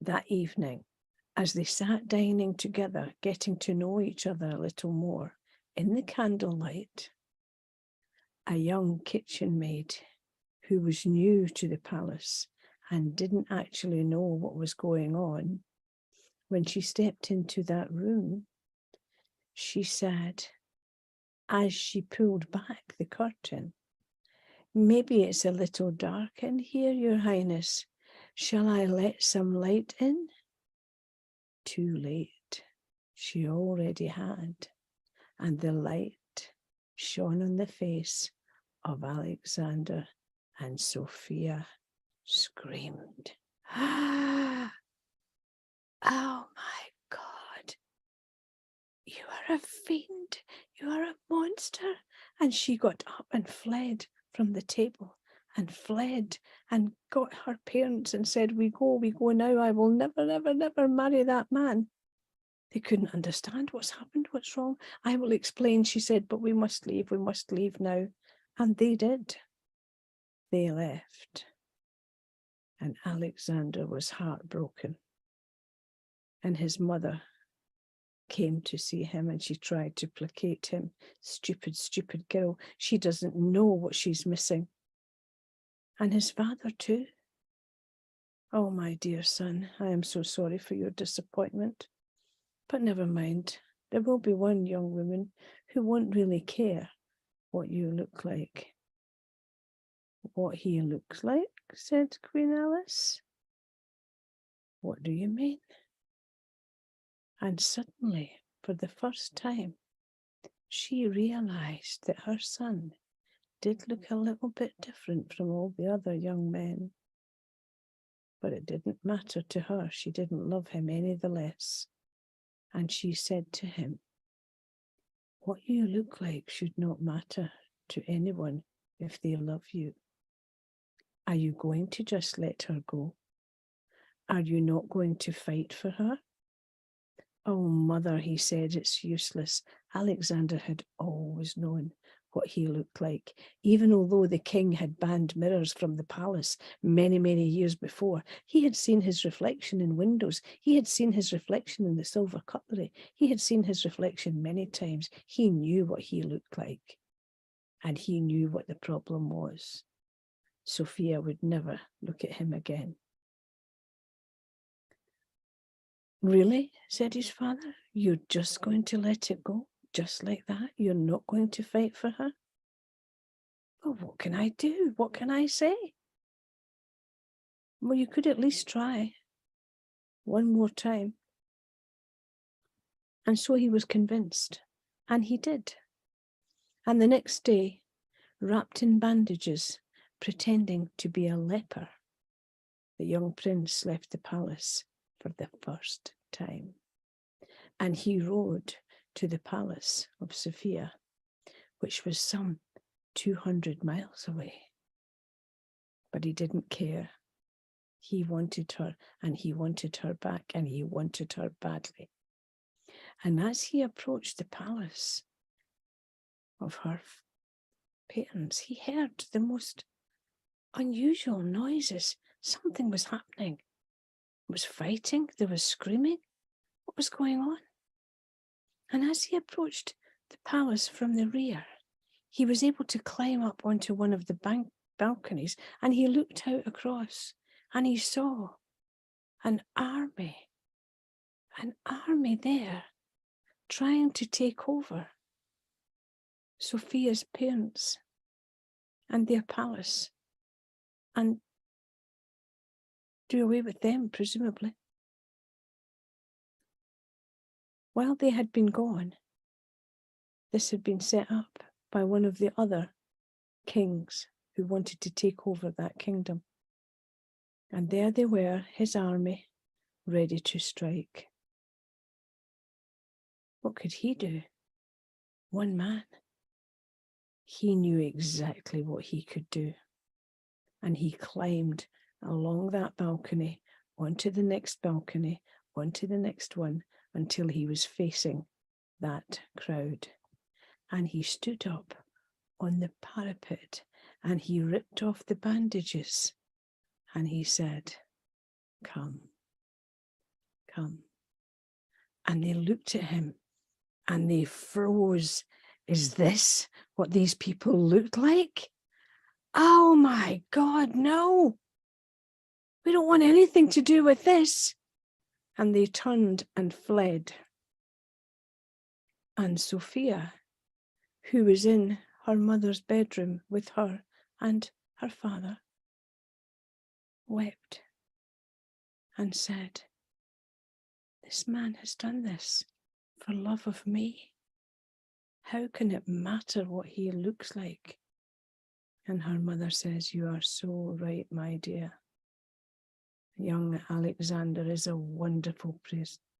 that evening, as they sat dining together, getting to know each other a little more, in the candlelight, a young kitchen maid who was new to the palace and didn't actually know what was going on, when she stepped into that room, she said, as she pulled back the curtain, "Maybe it's a little dark in here, Your Highness. Shall I let some light in?" Too late. She already had, and the light shone on the face of Alexander, and Sophia screamed, "Ah! Oh my God, you are a fiend, you are a monster." And she got up and fled from the table and fled and got her parents and said, we go now. I will never, never, never marry that man. They couldn't understand what's happened, what's wrong. I will explain, she said, but we must leave now. And they did. They left. And Alexander was heartbroken. And his mother came to see him and she tried to placate him. Stupid, stupid girl. She doesn't know what she's missing. And his father too. Oh, my dear son, I am so sorry for your disappointment. But never mind. There will be one young woman who won't really care what you look like. What he looks like, said Queen Alice. What do you mean? And suddenly, for the first time, she realized that her son did look a little bit different from all the other young men. But it didn't matter to her. She didn't love him any the less. And she said to him, what you look like should not matter to anyone if they love you. Are you going to just let her go? Are you not going to fight for her? Oh, mother, he said, it's useless. Alexander had always known what he looked like, even although the king had banned mirrors from the palace many, many years before. He had seen his reflection in windows. He had seen his reflection in the silver cutlery. He had seen his reflection many times. He knew what he looked like, and he knew what the problem was. Sophia would never look at him again. Really, said his father, you're just going to let it go? Just like that? You're not going to fight for her? Well, what can I do? What can I say? Well, you could at least try one more time. And so he was convinced, and he did. And the next day, wrapped in bandages, pretending to be a leper, the young prince left the palace for the first time. And he rode to the palace of Sophia, which was some 200 miles away. But he didn't care. He wanted her, and he wanted her back, and he wanted her badly. And as he approached the palace of her parents, he heard the most unusual noises. Something was happening. There was fighting, there was screaming. What was going on? And as he approached the palace from the rear, he was able to climb up onto one of the balconies, and he looked out across and he saw an army there trying to take over Sophia's parents and their palace and do away with them, presumably. While they had been gone, this had been set up by one of the other kings who wanted to take over that kingdom. And there they were, his army, ready to strike. What could he do? One man. He knew exactly what he could do. And he climbed along that balcony, onto the next balcony, onto the next one, until he was facing that crowd. And he stood up on the parapet and he ripped off the bandages and he said, "Come, come." And they looked at him and they froze. Is this what these people look like? Oh my God, no. We don't want anything to do with this. And they turned and fled. And Sophia, who was in her mother's bedroom with her and her father, wept and said, "This man has done this for love of me. How can it matter what he looks like?" And her mother says, "You are so right, my dear. Young Alexander is a wonderful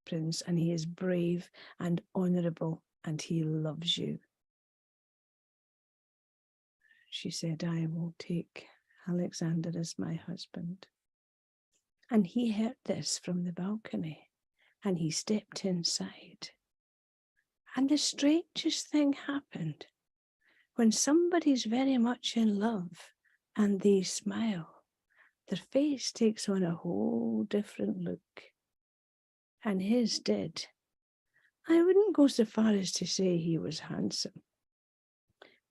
prince, and he is brave and honorable, and he loves you." She said, "I will take Alexander is my husband. And he heard this from the balcony, and he stepped inside. And the strangest thing happened. When somebody's very much in love and they smile, their face takes on a whole different look. And his did. I wouldn't go so far as to say he was handsome.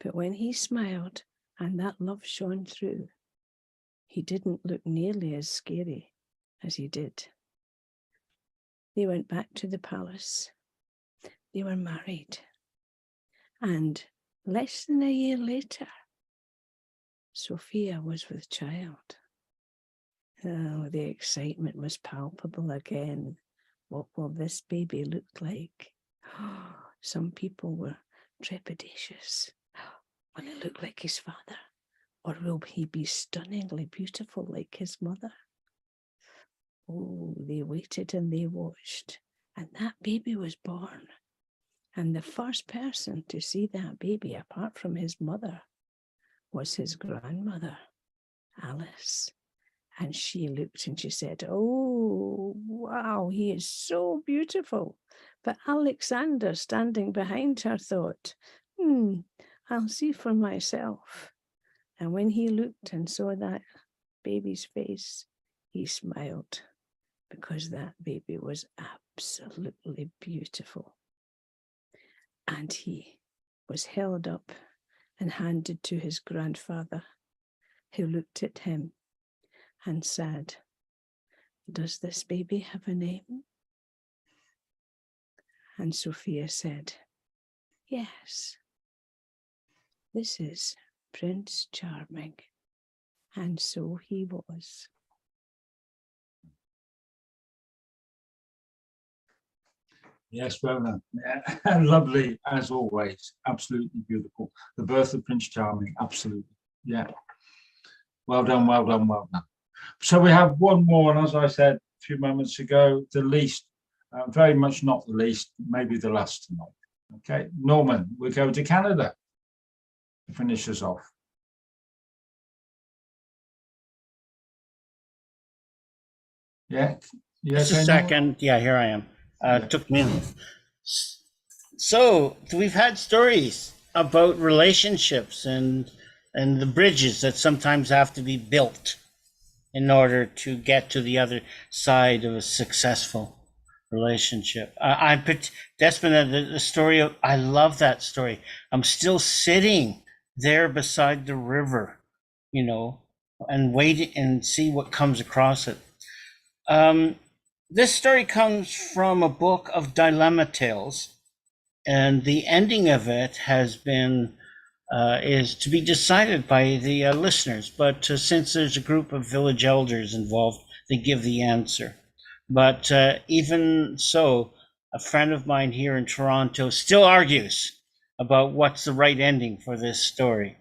But when he smiled and that love shone through, he didn't look nearly as scary as he did. They went back to the palace. They were married. And less than a year later, Sophia was with child. Oh, the excitement was palpable again. What will this baby look like? Some people were trepidatious. Will he look like his father? Or will he be stunningly beautiful like his mother? Oh, they waited and they watched. And that baby was born. And the first person to see that baby, apart from his mother, was his grandmother, Alice. And she looked and she said, oh, wow, he is so beautiful. But Alexander, standing behind her, thought, I'll see for myself. And when he looked and saw that baby's face, he smiled because that baby was absolutely beautiful. And he was held up and handed to his grandfather, who looked at him and said, does this baby have a name? And Sophia said, yes, this is Prince Charming. And so he was.
Yes, well done. Yeah. Lovely as always. Absolutely beautiful. The birth of Prince Charming. Absolutely. Yeah. Well done, well done, well done. So we have one more, and as I said a few moments ago, the least, very much not the least, maybe the last tonight. Okay, Norman, we go to Canada to finish us off. Yeah.
Just a second. Yeah, here I am. Took me. So we've had stories about relationships and the bridges that sometimes have to be built in order to get to the other side of a successful relationship. I put Despina, the story of, I love that story. I'm still sitting there beside the river, you know, and waiting and see what comes across it. This story comes from a book of Dilemma Tales, and the ending of it has been is to be decided by the listeners. But since there's a group of village elders involved, they give the answer. But even so, a friend of mine here in Toronto still argues about what's the right ending for this story.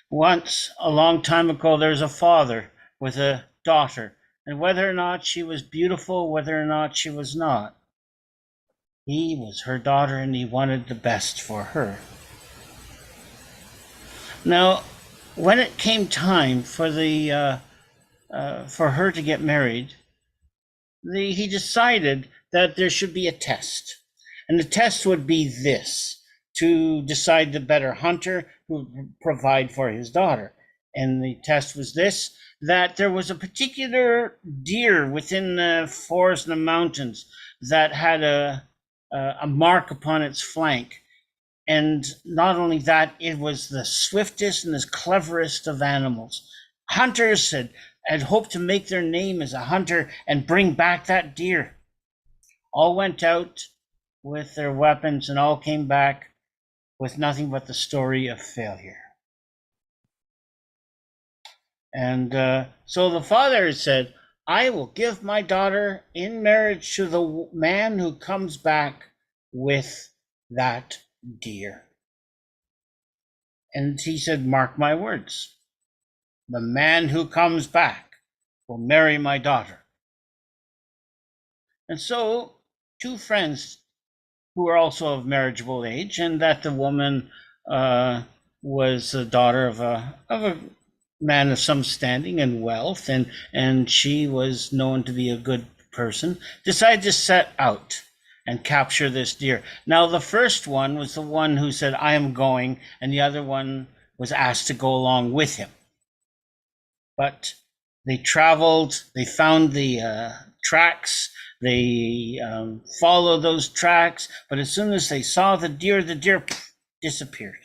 Once, a long time ago, there's a father with a daughter, and whether or not she was beautiful, whether or not she was not, he was her daughter and he wanted the best for her. Now, when it came time for her to get married, he decided that there should be a test, and the test would be this: to decide the better hunter who would provide for his daughter. And the test was this: that there was a particular deer within the forest and the mountains that had a mark upon its flank. And not only that, it was the swiftest and the cleverest of animals. Hunters had hoped to make their name as a hunter and bring back that deer. All went out with their weapons and all came back with nothing but the story of failure. And so the father said, I will give my daughter in marriage to the man who comes back with that deer. And he said, mark my words, the man who comes back will marry my daughter. And so two friends who were also of marriageable age, and that the woman was the daughter of a man of some standing and wealth, and she was known to be a good person, decided to set out and capture this deer. Now, the first one was the one who said, I am going, and the other one was asked to go along with him. But they traveled, they found the tracks, they followed those tracks, but as soon as they saw the deer disappeared.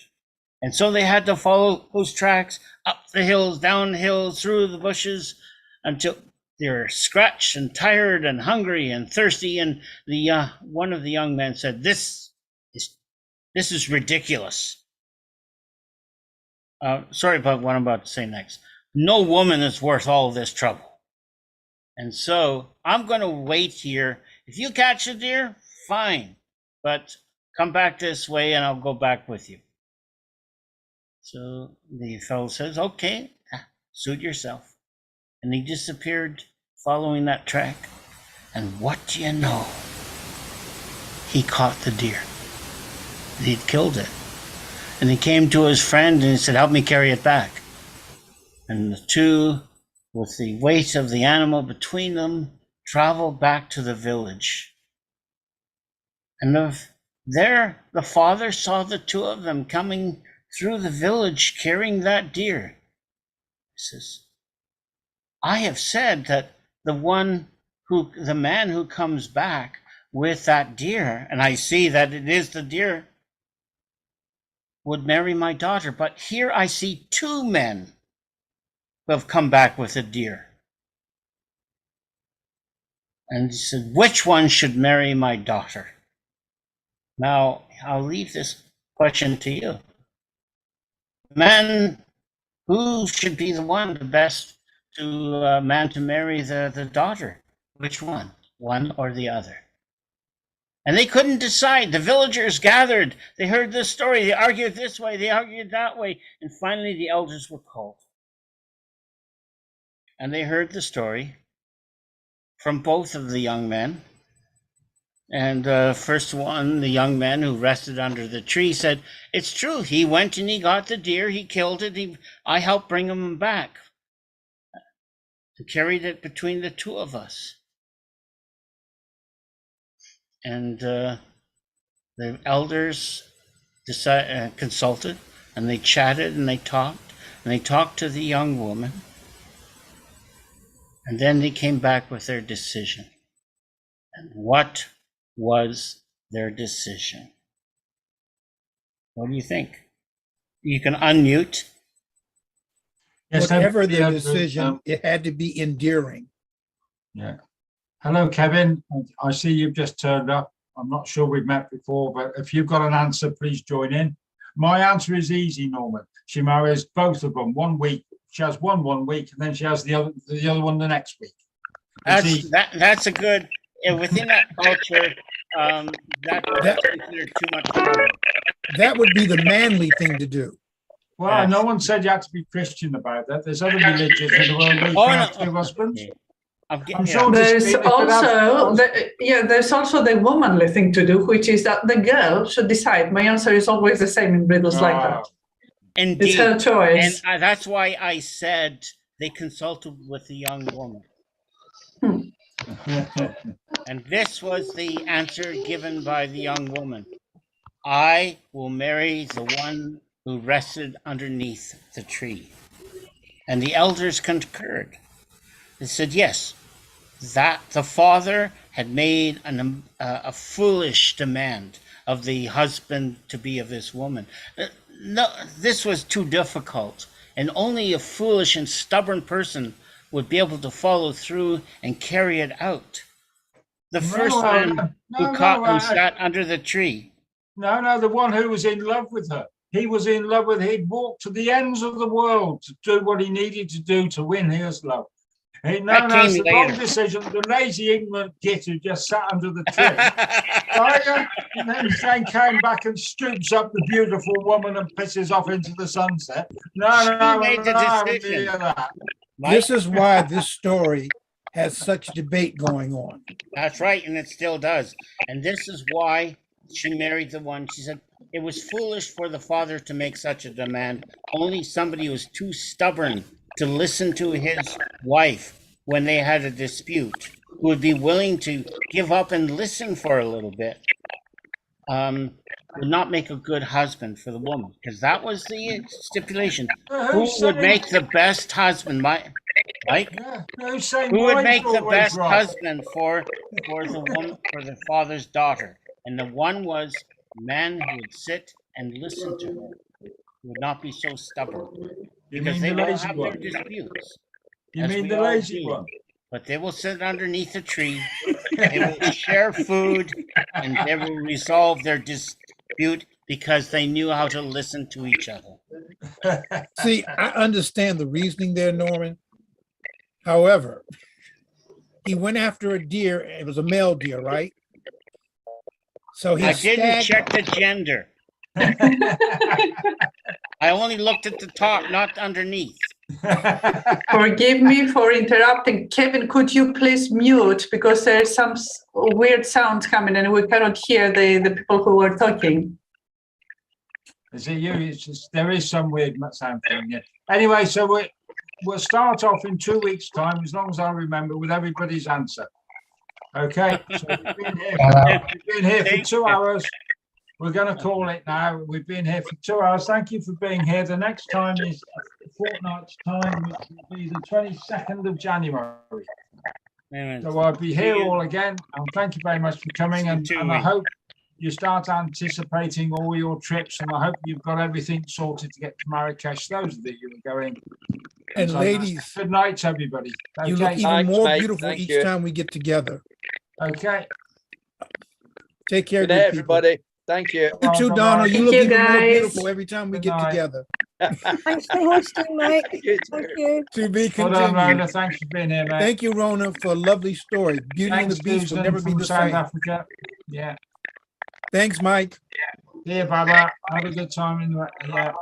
And so they had to follow those tracks up the hills, down hills, through the bushes, until they were scratched and tired and hungry and thirsty. And the one of the young men said, "This is ridiculous." Sorry about what I'm about to say next. No woman is worth all this trouble. And so I'm going to wait here. If you catch a deer, fine, but come back this way and I'll go back with you. So the fellow says, okay, suit yourself. And he disappeared following that track. And what do you know? He caught the deer. He'd killed it. And he came to his friend and he said, help me carry it back. And the two, with the weight of the animal between them, traveled back to the village. And there, the father saw the two of them coming through the village carrying that deer. He says, I have said that the man who comes back with that deer, and I see that it is the deer, would marry my daughter. But here I see two men who have come back with a deer. And he said, which one should marry my daughter? Now, I'll leave this question to you. Man, who should be the best man to marry the daughter? Which one? One or the other? And they couldn't decide. The villagers gathered. They heard this story. They argued this way. They argued that way. And finally, the elders were called. And they heard the story from both of the young men. And first one, the young man who rested under the tree, said, it's true. He went and he got the deer. He killed it. I helped bring him back. He carried it between the two of us. And the elders consulted, and they chatted, and they talked to the young woman. And then they came back with their decision. And what was their decision? What do you think? You can unmute.
Yes,
Whatever the
yeah,
decision, it had to be endearing.
Yeah. Hello, Kevin. I see you've just turned up. I'm not sure we've met before, but if you've got an answer, please join in. My answer is easy, Norman. She marries both of them 1 week. She has one week, and then she has the other one the next week.
That's a good, within that culture, that's considered too much trouble.
That would be the manly thing to do.
Well,
Yes.
no one said you had to be Christian about that. There's other religions in the world where you can have two husbands. I'm sure
There's also the womanly thing to do, which is that the girl should decide. My answer is always the same in riddles like that.
Indeed.
It's her choice.
And that's why I said they consulted with the young woman. And this was the answer given by the young woman. I will marry the one who rested underneath the tree. And the elders concurred. They said, yes, that the father had made a foolish demand of the husband to be of this woman. No, this was too difficult, and only a foolish and stubborn person would be able to follow through and carry it out. The first one who sat under the tree.
No, the one who was in love with her. He was in love with her. He'd walked to the ends of the world to do what he needed to do to win his love. It's the wrong decision. The lazy ignorant git who just sat under the tree. And then came back and scoops up the beautiful woman and pisses off into the sunset. No,
made the decision.
This is why this story has such debate going on.
That's right, and it still does. And this is why she married the one. She said, it was foolish for the father to make such a demand. Only somebody who was too stubborn to listen to his wife when they had a dispute, who would be willing to give up and listen for a little bit, would not make a good husband for the woman, because that was the stipulation. Who would make the best husband, Mike?
Yeah, who's saying
Who would
mine's
make the
always
best
right?
husband for the woman, for the father's daughter? And the one was a man who would sit and listen to her, who would not be so stubborn,
You
because
mean
they
the
will
lazy
have their
one?
disputes.
You
as
mean
we
the
all
lazy
do.
one?
But they will sit underneath a tree, they will share food, and they will resolve their dispute because they knew how to listen to each other.
See, I understand the reasoning there, Norman. However, he went after a deer. It was a male deer, right? So
I
his
didn't
stag,
check the gender. I only looked at the top, not underneath.
Forgive me for interrupting. Kevin, could you please mute because there's some weird sounds coming and we cannot hear the people who are talking.
Is it you? It's just, there is some weird sound coming in. Anyway, so we'll start off in 2 weeks' time, as long as I remember, with everybody's answer. Okay, so we've been here for 2 hours. We're going to call it now. We've been here for 2 hours. Thank you for being here. The next time is a fortnight's time, which will be the 22nd of January.
Amen.
So I'll be here all again. And thank you very much for coming. And I hope you start anticipating all your trips. And I hope you've got everything sorted to get to Marrakesh. Those of you who are going.
and
So,
ladies,
good night, everybody.
you look
Okay.
even
Thanks,
more
mate.
beautiful
Thank
each
you.
time we get together.
Okay.
Take care,
Good night,
good people.
everybody. Thank you.
You too,
Bye-bye.
Donna. You
Thank
look
you,
even more
guys.
beautiful every time we
Good
get
night.
together.
Thanks for hosting, Mike.
You
Thank
too.
you.
To be
Well done,
continued.
Rona. Thanks for being here, mate.
Thank you, Rona, for a lovely story. Beauty and
Thanks,
the Beast will
Susan
never be
from
the
South
same.
Africa. Yeah.
Thanks, Mike.
See you, Baba. Have a good time in the, yeah.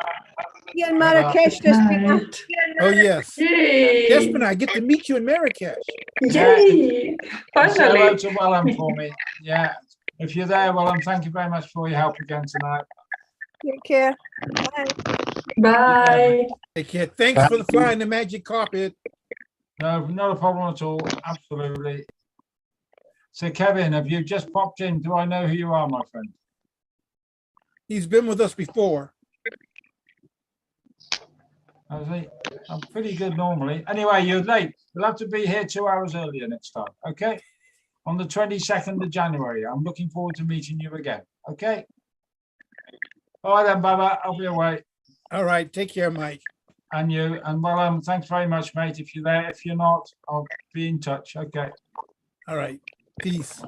You in Marrakesh this week?
Right.
Oh, yes.
Yay!
Desmond, I get to meet you in Marrakesh.
Yay!
Say hello
Finally.
to Willem for me. Yeah. If you're there, Willem, thank you very much for your help again tonight.
Take care. Bye.
Bye.
Take care. Thanks for the flying the magic carpet.
No, not a problem at all. Absolutely. So, Kevin, have you just popped in? Do I know who you are, my friend?
He's been with us before.
Has he? I'm pretty good normally. Anyway, you're late. You'll have to be here 2 hours earlier next time. Okay? On the 22nd of January. I'm looking forward to meeting you again. Okay? All right then, Baba. I'll be away.
All right. Take care, Mike.
And you. And well, thanks very much, mate. If you're there, if you're not, I'll be in touch. Okay.
All right. Peace.